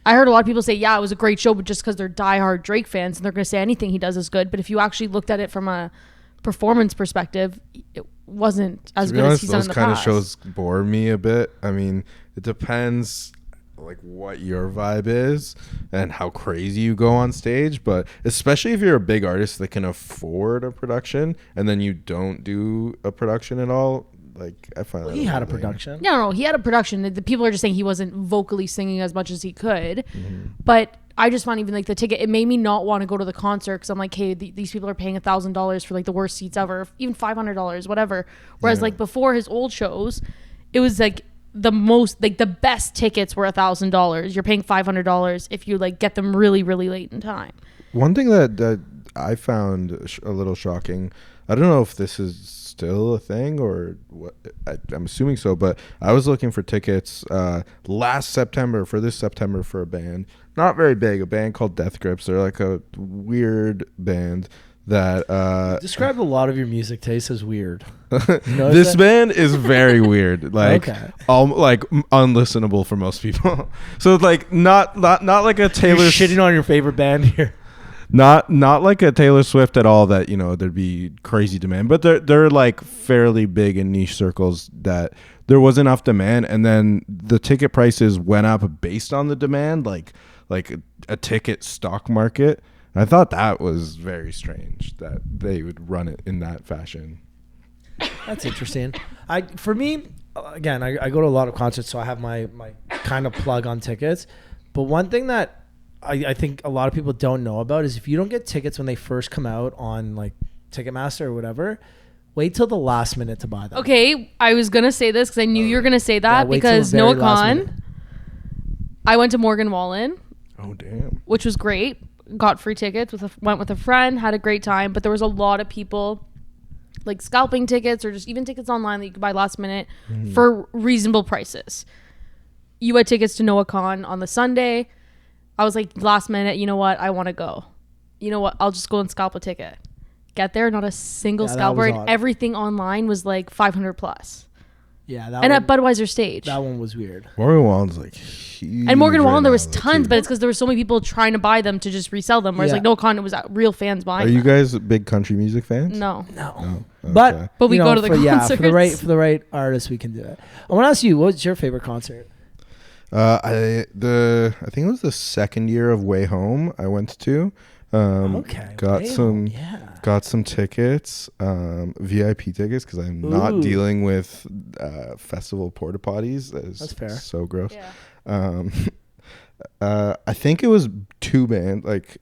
I heard a lot of people say, yeah, it was a great show, but just because they're diehard Drake fans and they're going to say anything he does is good. But if you actually looked at it from a performance perspective, it wasn't as good as he's done in the past. Those kind of shows bore me a bit. I mean, it depends like what your vibe is and how crazy you go on stage, but especially if you're a big artist that can afford a production and then you don't do a production at all, like I find that he had a production. No, he had a production. The people are just saying he wasn't vocally singing as much as he could. But I just found even like the ticket, it made me not want to go to the concert, because I'm like, hey, these people are paying $1,000 for like the worst seats ever, even $500, whatever. Whereas like before his old shows, it was like the most, like the best tickets were $1,000. You're paying $500 if you like get them really, really late in time. One thing that I found a little shocking, I don't know if this is still a thing or what, I'm assuming so, but I was looking for tickets last September for a band, not very big, a band called Death Grips. They're like a weird band that described a lot of your music taste as weird. This band is very weird, like like unlistenable for most people. So like not like a Taylor. You're shitting on your favorite band here. Not like a Taylor Swift at all, that, you know, there'd be crazy demand, but they're like fairly big in niche circles that there was enough demand, and then the ticket prices went up based on the demand, like a ticket stock market. And I thought that was very strange that they would run it in that fashion. That's interesting. For me, again, I go to a lot of concerts, so I have my kind of plug on tickets. But one thing that I think a lot of people don't know about is if you don't get tickets when they first come out on like Ticketmaster or whatever, wait till the last minute to buy them. Okay, I was going to say this because I knew you were going to say that, because Noah Khan, I went to Morgan Wallen. Oh, damn. Which was great. got free tickets, went with a friend, had a great time, but there was a lot of people like scalping tickets or just even tickets online that you could buy last minute for reasonable prices. You had tickets to Noah Khan on the Sunday. I was like, last minute, you know what? I want to go. You know what? I'll just go and scalp a ticket. Get there, not a single scalper, and everything online was like 500 plus. Yeah, and at Budweiser stage. That one was weird. Morgan Wallen's like huge. And Morgan Wallen, right there was now, tons, too. but it's because there were so many people trying to buy them to just resell them. Whereas like Noah Khan, it was real fans buying Are you them. guys big country music fans? No. No. Okay. But we go to the concerts. Yeah, for the right artist, we can do it. I want to ask you, what's your favorite concert? I think it was the second year of Way Home I went to. Got some tickets, VIP tickets, because I'm not dealing with festival porta potties. That's fair. So gross. Yeah. I think it was two bands, like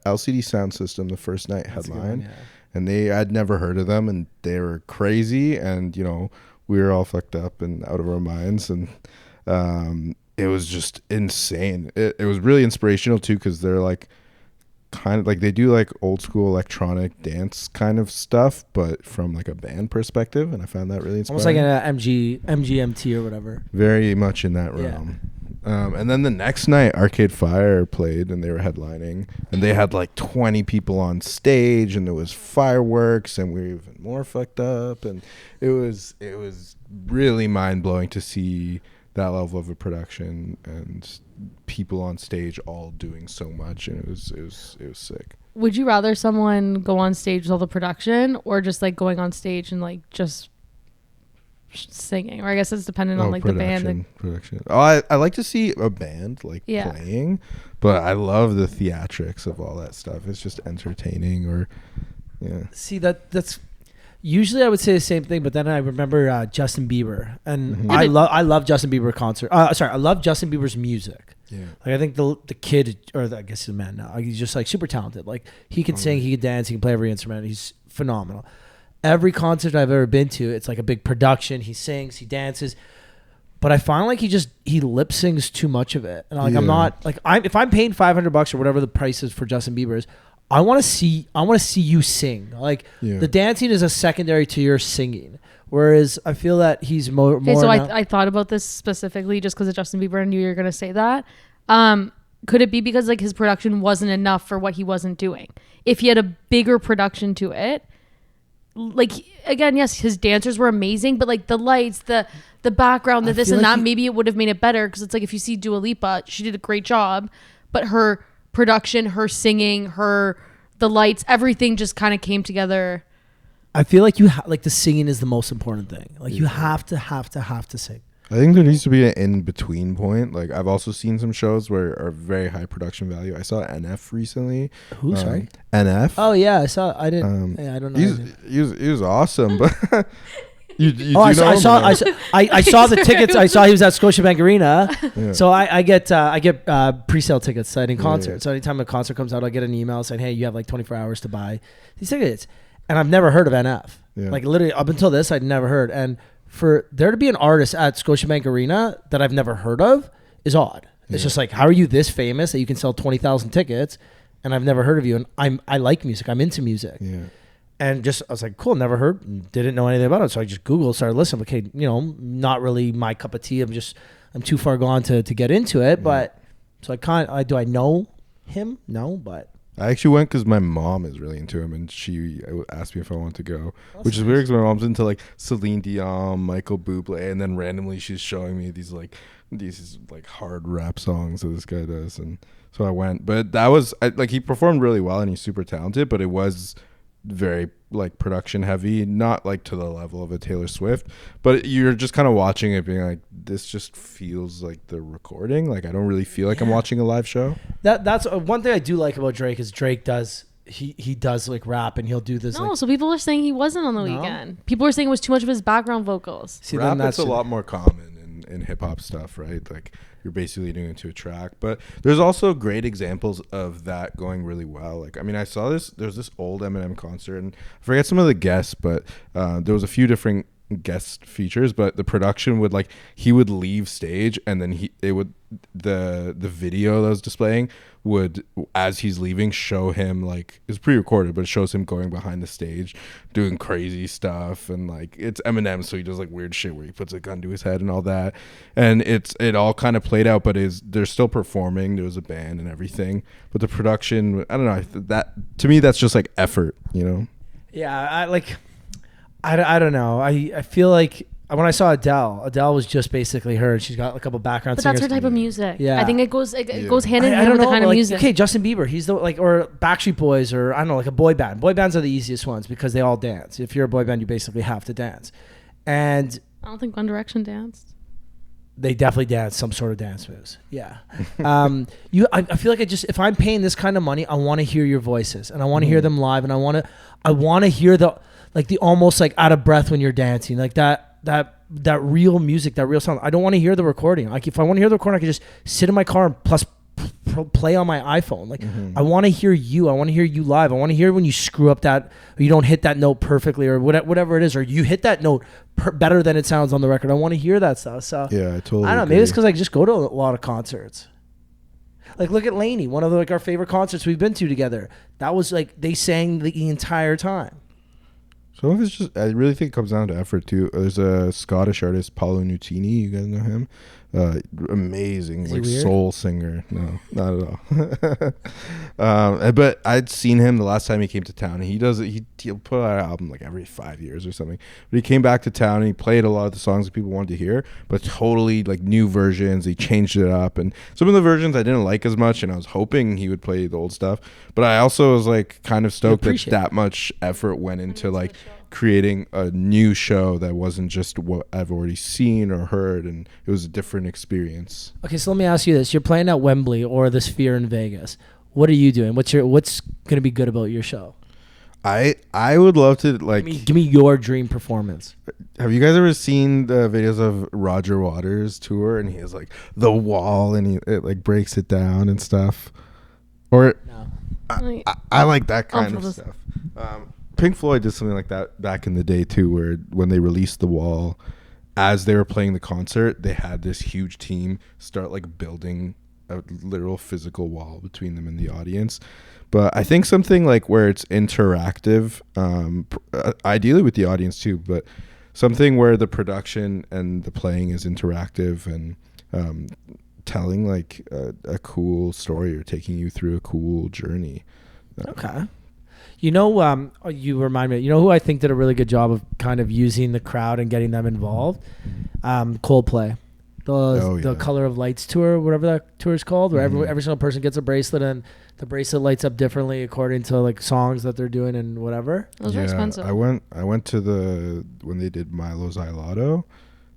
LCD Sound System, the first night headline, and I'd never heard of them, and they were crazy, and we were all fucked up and out of our minds, and it was just insane. It was really inspirational too, because they're like kind of like they do like old school electronic dance kind of stuff, but from like a band perspective, and I found that really inspiring. Almost like an MGMT or whatever. Very much in that realm. And then the next night, Arcade Fire played, and they were headlining, and they had like 20 people on stage, and there was fireworks, and we were even more fucked up, and it was really mind blowing to see that level of a production and people on stage all doing so much, and it was sick. Would you rather someone go on stage with all the production, or just like going on stage and like just singing? Or I guess it's dependent on like the band. Production. I like to see a band like playing, but I love the theatrics of all that stuff. It's just entertaining. Or see that's. Usually I would say the same thing, but then I remember Justin Bieber, and I love Justin Bieber concert. I love Justin Bieber's music. Yeah, like I think the kid, or I guess he's a man now, he's just like super talented. Like he can sing, he can dance, he can play every instrument. He's phenomenal. Every concert I've ever been to, it's like a big production. He sings, he dances, but I find like he lip sings too much of it, and I'm not like if I'm paying $500 or whatever the price is for Justin Bieber's. I want to see you sing. Like the dancing is a secondary to your singing. Whereas I feel that he's more. Okay, so I thought about this specifically just because of Justin Bieber, and knew you were going to say that. Could it be because like his production wasn't enough for what he wasn't doing? If he had a bigger production to it, like again, yes, his dancers were amazing, but like the lights, the background, the this and that, maybe it would have made it better. Because it's like if you see Dua Lipa, she did a great job, but her production, her singing, the lights, everything just kind of came together. I feel like like the singing is the most important thing. Like you have to sing. I think there needs to be an in-between point. Like I've also seen some shows where are very high production value. I saw NF recently. Who? Sorry? NF. Oh yeah, I saw. I didn't. I don't know. He was awesome, but. I saw the tickets. I saw he was at Scotiabank Arena. Yeah. So I get pre-sale tickets citing concerts. So anytime a concert comes out, I get an email saying, "Hey, you have like 24 hours to buy these tickets." And I've never heard of NF. Yeah. Like literally up until this, I'd never heard. And for there to be an artist at Scotiabank Arena that I've never heard of is odd. It's just like, how are you this famous that you can sell 20,000 tickets and I've never heard of you? And I like music. I'm into music. Yeah. And I was like, cool, never heard, didn't know anything about it. So I just Googled, started listening. Okay, not really my cup of tea. I'm too far gone to get into it. But so do I know him? No, but. I actually went because my mom is really into him, and she asked me if I wanted to go, which is weird because my mom's into like Celine Dion, Michael Bublé, and then randomly she's showing me these hard rap songs that this guy does, and so I went. But that was he performed really well, and he's super talented, but it was very like production heavy, not like to the level of a Taylor Swift, but you're just kind of watching it being like, this just feels like the recording. Like I don't really feel like I'm watching a live show. That's one thing I do like about Drake is Drake does he does like rap, and he'll do this. No, so people are saying he wasn't on the weekend. People are saying it was too much of his background vocals. See, rap that's a lot more common in hip hop stuff, right? Like you're basically doing it to a track, but there's also great examples of that going really well. Like, I mean, I saw there's this old Eminem concert, and I forget some of the guests, but there was a few different guest features, but the production would he would leave stage, and then the video that was displaying would, as he's leaving, show him like, it's pre-recorded, but it shows him going behind the stage doing crazy stuff, and like it's Eminem, so he does like weird shit where he puts a gun to his head and all that, and it all kind of played out, but they're still performing. There was a band and everything, but the production, I don't know, that to me that's just like effort, you know. Yeah, I don't know. I feel like when I saw Adele was just basically her, and she's got a couple background But singers. that's her type of music. Yeah. I think it goes hand in I hand don't with know, the kind of like, music. okay, Justin Bieber, he's the like, or Backstreet Boys, or I don't know, like a boy band. Boy bands are the easiest ones because they all dance. If you're a boy band, you basically have to dance, and I don't think One Direction danced. they definitely dance some sort of dance moves. Yeah. I feel like if I'm paying this kind of money, I want to hear your voices, and I want to hear them live, and I want to hear the almost like out of breath when you're dancing, like that real music, that real sound. I don't want to hear the recording. Like if I want to hear the recording, I can just sit in my car and play on my iPhone. Like I want to hear you. I want to hear you live. I want to hear when you screw up that, or you don't hit that note perfectly, or whatever it is, or you hit that note better than it sounds on the record. I want to hear that stuff. So Yeah, I totally I don't know. agree. Maybe it's because I just go to a lot of concerts. Like look at Lainey, one of our favorite concerts we've been to together. That was like they sang the entire time. Some of it's just, I really think it comes down to effort too. There's a Scottish artist, Paolo Nutini. You guys know him? Amazing, like weird? soul singer. No, not at all. But I'd seen him the last time he came to town. And he'll put out an album like every 5 years or something. But he came back to town and he played a lot of the songs that people wanted to hear, but totally like new versions. He changed it up, and some of the versions I didn't like as much, and I was hoping he would play the old stuff. But I also was like kind of stoked that much effort went into like creating a new show that wasn't just what I've already seen or heard, and it was a different experience. Okay, so let me ask you this: you're playing at Wembley or the Sphere in Vegas. What are you doing? What's going to be good about your show? I would love to like Give me your dream performance. Have you guys ever seen the videos of Roger Waters' tour, and he has like the wall and it like breaks it down and stuff? Or No. I like that kind of stuff. Pink Floyd did something like that back in the day too, where when they released The Wall, as they were playing the concert, they had this huge team start like building a literal physical wall between them and the audience. But I think something like where it's interactive, ideally with the audience too, but something where the production and the playing is interactive and telling like a cool story or taking you through a cool journey. Okay. You know, you remind me. You know who I think did a really good job of kind of using the crowd and getting them involved? Coldplay, the Color of Lights tour, whatever that tour is called, where every single person gets a bracelet and the bracelet lights up differently according to like songs that they're doing and whatever. Those are expensive. I went to when they did Milo Xyloto,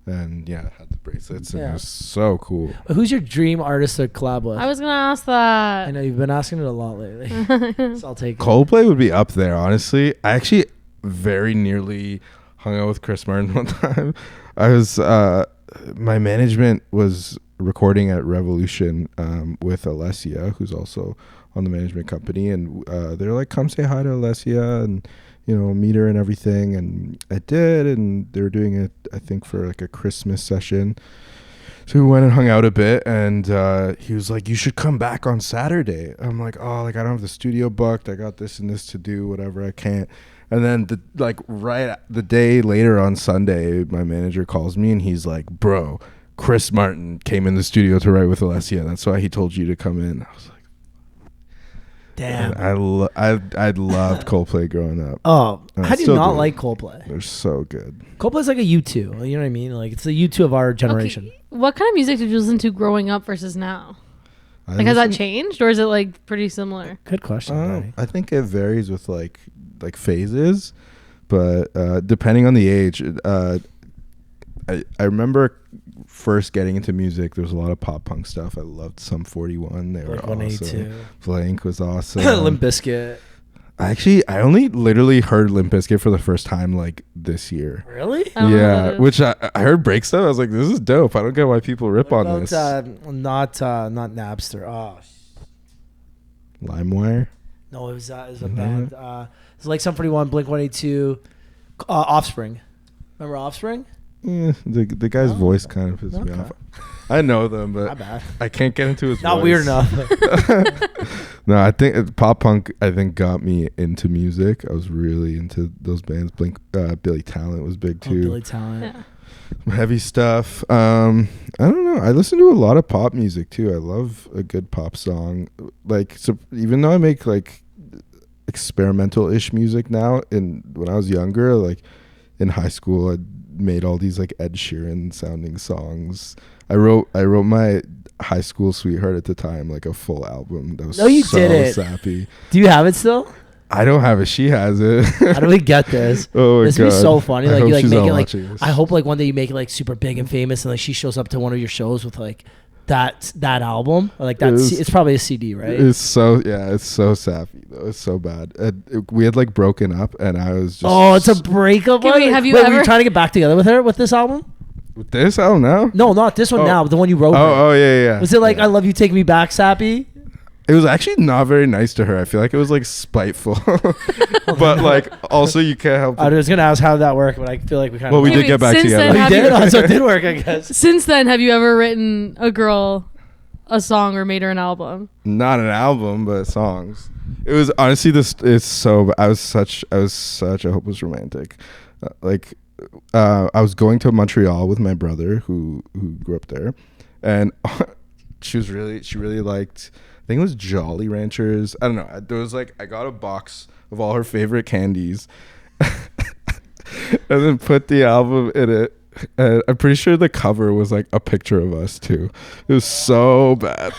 and had the bracelets, and it was so cool. Who's your dream artist to collab with? I was gonna ask that. I know you've been asking it a lot lately, so I'll take it. Coldplay would be up there, honestly. I actually very nearly hung out with Chris Martin one time. I was my management was recording at Revolution with Alessia, who's also on the management company, and they're like, come say hi to Alessia and meet her and everything. And I did, and they were doing it, I think, for like a Christmas session. So we went and hung out a bit, and he was like, you should come back on Saturday. I'm like, oh, like I don't have the studio booked. I got this and this to do, whatever, I can't. And then the day later on Sunday, my manager calls me and he's like, bro, Chris Martin came in the studio to write with Alessia. That's why he told you to come in. I was like, damn. I loved Coldplay growing up. Oh, how do you not do. like Coldplay? They're so good. Coldplay's like a U2. You know what I mean? Like it's the U2 of our generation. Okay. What kind of music did you listen to growing up versus now? Like has that changed, or is it like pretty similar? Good question. I think it varies with like phases, but depending on the age, I remember first getting into music. There was a lot of pop punk stuff. I loved Sum 41. They were awesome. Blank was awesome. Limp Bizkit. I only literally heard Limp Bizkit for the first time like this year. Really? Yeah, which I heard break stuff. I was like, this is dope. I don't get why people rip on this. Not Napster. Oh, LimeWire. No, it was a band. It's like Sum 41, Blink 182, Offspring. Remember Offspring? The guy's voice kind of pisses me off. I know them, but I can't get into his Not voice. weird enough. No, I think pop punk, I think, got me into music. I was really into those bands. Billy Talent was big too. Billy Talent. Yeah. Heavy stuff. I don't know. I listen to a lot of pop music too. I love a good pop song. Like, so even though I make like experimental-ish music now, when I was younger, like in high school, I made all these like Ed Sheeran sounding songs. I wrote my high school sweetheart at the time like a full album that was sappy. Do you have it still? I don't have it. She has it. How do we get this? Oh my This God. would be so funny. I Like hope you like she's make not it like. watching this. I hope like one day you make it like super big and famous, and like she shows up to one of your shows with like that album or like that. It's probably a CD, right? It's so sappy though. It's so bad. We had like broken up, and I was just. Oh, it's a breakup. Okay, wait, have you Were ever- you trying to get back together with her with this album? With this? I don't know. No, not this one. Oh. Now, but the one you wrote. her. Oh yeah. Was it like Yeah. "I love you, take me back" sappy? It was actually not very nice to her. I feel like it was like spiteful, but like also you can't help. I was gonna ask how did that work, but I feel like we kind of. Well, we Okay, did get back since together. then, We have did. you- Oh, so it did work, I guess. Since then, have you ever written a girl a song or made her an album? Not an album, but songs. It was honestly I was such a hopeless romantic. I was going to Montreal with my brother who grew up there, and she really liked, I think it was Jolly Ranchers. I don't know. There was like, I got a box of all her favorite candies and then put the album in it. And I'm pretty sure the cover was like a picture of us too. It was so bad.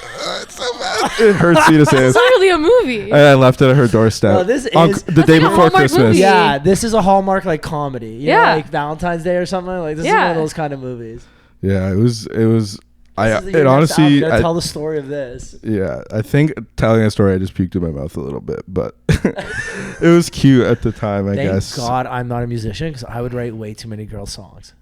It's so bad. It hurts me to say It's it. literally a movie. And I left it at her doorstep. No, this on is- the day like a before Hallmark Christmas. movie. Yeah, this is a Hallmark like comedy. You know, Yeah. like Valentine's Day or something. Like this is one of those kind of movies. Yeah, it was. It Honestly, tell the story of this. yeah, I think telling a story, I just puked in my mouth a little bit, but it was cute at the time, I Thank guess. God I'm not a musician because I would write way too many girl songs.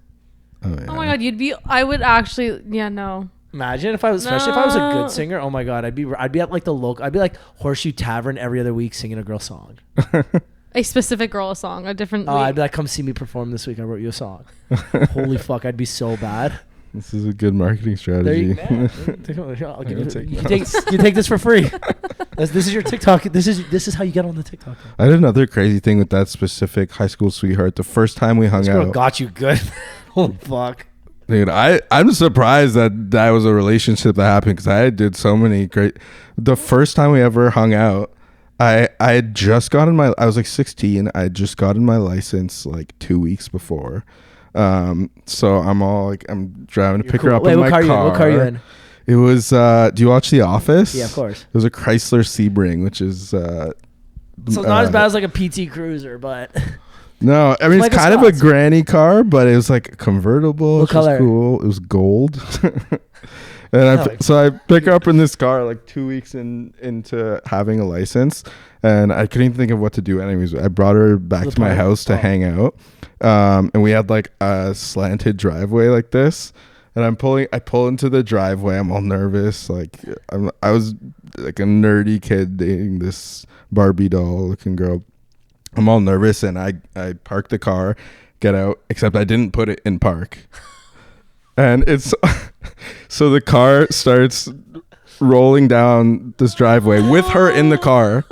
Oh, yeah. Oh my God, I would actually, no. Imagine if I was, especially if I was a No. good singer. Oh my God, I'd be at like I'd be like Horseshoe Tavern every other week singing a girl song. A specific girl song, a different. I'd be like, come see me perform this week. I wrote you a song. Holy fuck, I'd be so bad. This is a good marketing strategy. I'll give I'll take you that. take this for free. This is your TikTok. This is how you get on the TikTok. I did another crazy thing with that specific high school sweetheart. The first time we hung This girl out, got you good. Holy fuck. dude, I'm surprised that was a relationship that happened because I did so many great. The first time we ever hung out, I had just gotten I was like 16. I had just gotten my license like 2 weeks before. So I'm driving to pick her up in my car. What car are you in? It was. Do you watch The Office? Yeah, of course. It was a Chrysler Sebring, which is. So it's not as bad as like a PT Cruiser, but No, I mean Like it's a kind of a Scots. granny car, but it was like convertible. What Which was color? cool. It was gold. And like- so I pick her up in this car like 2 weeks into having a license, and I couldn't even think of what to do. Anyways, I brought her back The to my park? house to Oh. hang out, and we had like a slanted driveway like this. And I pull into the driveway. I'm all nervous. Like I was like a nerdy kid dating this Barbie doll looking girl. I'm all nervous, and I park the car, get out, except I didn't put it in park. And it's so the car starts rolling down this driveway with her in the car.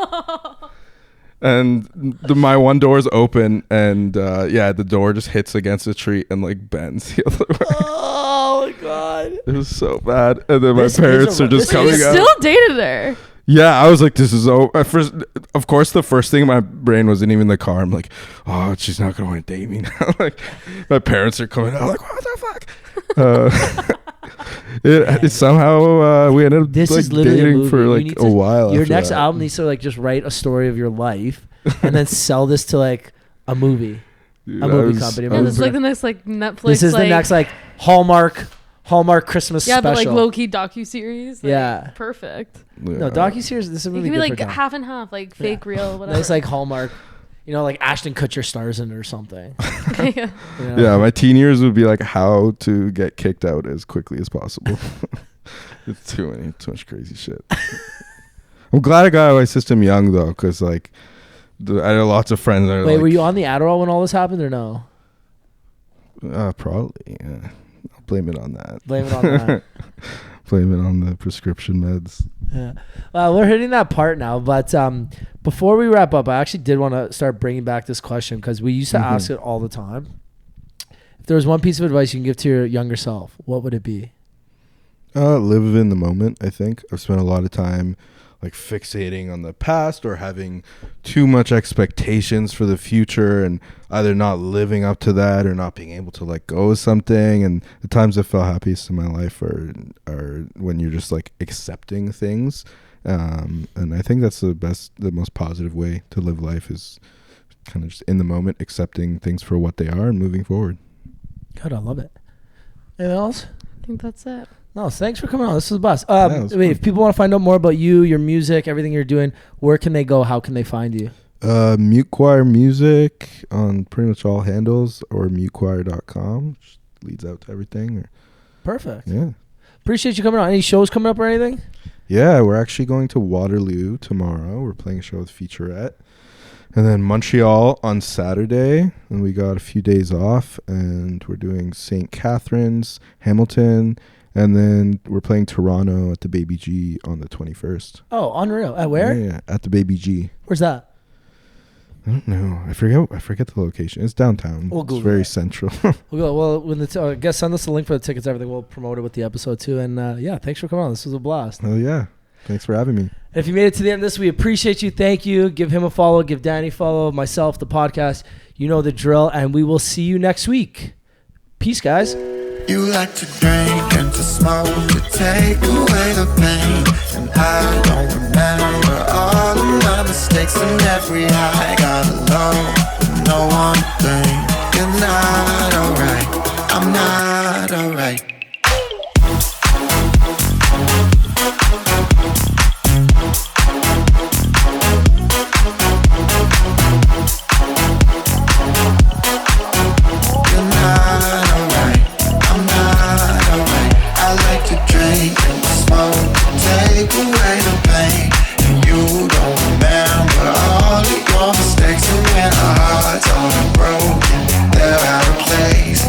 And my one door is open, and the door just hits against a tree and like bends the other way. oh my God. It was so bad. And then This is my parents a- are just this You coming out. still dated her. Yeah, I was like, this is at first, of course, the first thing in my brain wasn't even the car. I'm like, oh, she's not going to want to date me now. Like, my parents are coming out like, what the fuck? It somehow, we ended up This like is literally a dating movie. for You like need a to- while. Your after next that. album needs to like just write a story of your life and then sell this to like a movie. Dude, a I movie was- company. I And movie this is like the next like Netflix. This is the like- next like Hallmark Christmas Yeah, special. but like low key docuseries. Like, Yeah. perfect. No, docuseries. This is a It really could be good like for time. half and half, like fake, real, whatever. Nice like Hallmark. You know, like Ashton Kutcher stars in it or something. Yeah. You know? Yeah, my teen years would be like how to get kicked out as quickly as possible. It's too much crazy shit. I'm glad I got out of my system young though, because like I had lots of friends that are Wait, like, were you on the Adderall when all this happened or no? Probably. Yeah. I'll blame it on that. Blame it on that. Blame it on the prescription meds. Yeah. Well, we're hitting that part now, but before we wrap up, I actually did want to start bringing back this question because we used to ask it all the time. If there was one piece of advice you can give to your younger self, what would it be? Live in the moment, I think. I've spent a lot of time like fixating on the past or having too much expectations for the future and either not living up to that or not being able to let go of something. And the times I felt happiest in my life are when you're just like accepting things. And I think that's the most positive way to live life is kind of just in the moment, accepting things for what they are and moving forward. God, I love it. Anything else? I think that's it. No, thanks for coming on. This was the best. If people want to find out more about you, your music, everything you're doing, where can they go? How can they find you? Mute Choir Music on pretty much all handles or mutechoir.com, which leads out to everything. Perfect. Yeah. Appreciate you coming on. Any shows coming up or anything? Yeah, we're actually going to Waterloo tomorrow. We're playing a show with Featurette. And then Montreal on Saturday. And we got a few days off. And we're doing St. Catharines, Hamilton. And then we're playing Toronto at the Baby G on the 21st. Oh, unreal. At where? Yeah, at the Baby G. Where's that? I don't know. I forget the location. It's downtown. We'll it's very central. We'll go. Well, when I guess send us the link for the tickets, everything. We'll promote it with the episode too. And yeah, thanks for coming on. This was a blast. Oh yeah. Thanks for having me. And if you made it to the end of this, we appreciate you. Thank you. Give him a follow. Give Danny a follow. Myself, the podcast. You know the drill. And we will see you next week. Peace, guys. You like to drink and to smoke to take away the pain. And I don't remember all of my mistakes and every high. Got alone, no one thing. You're not alright, I'm not alright. Take away the pain, and you don't remember all of your mistakes. And when our hearts are broken, they're out of place.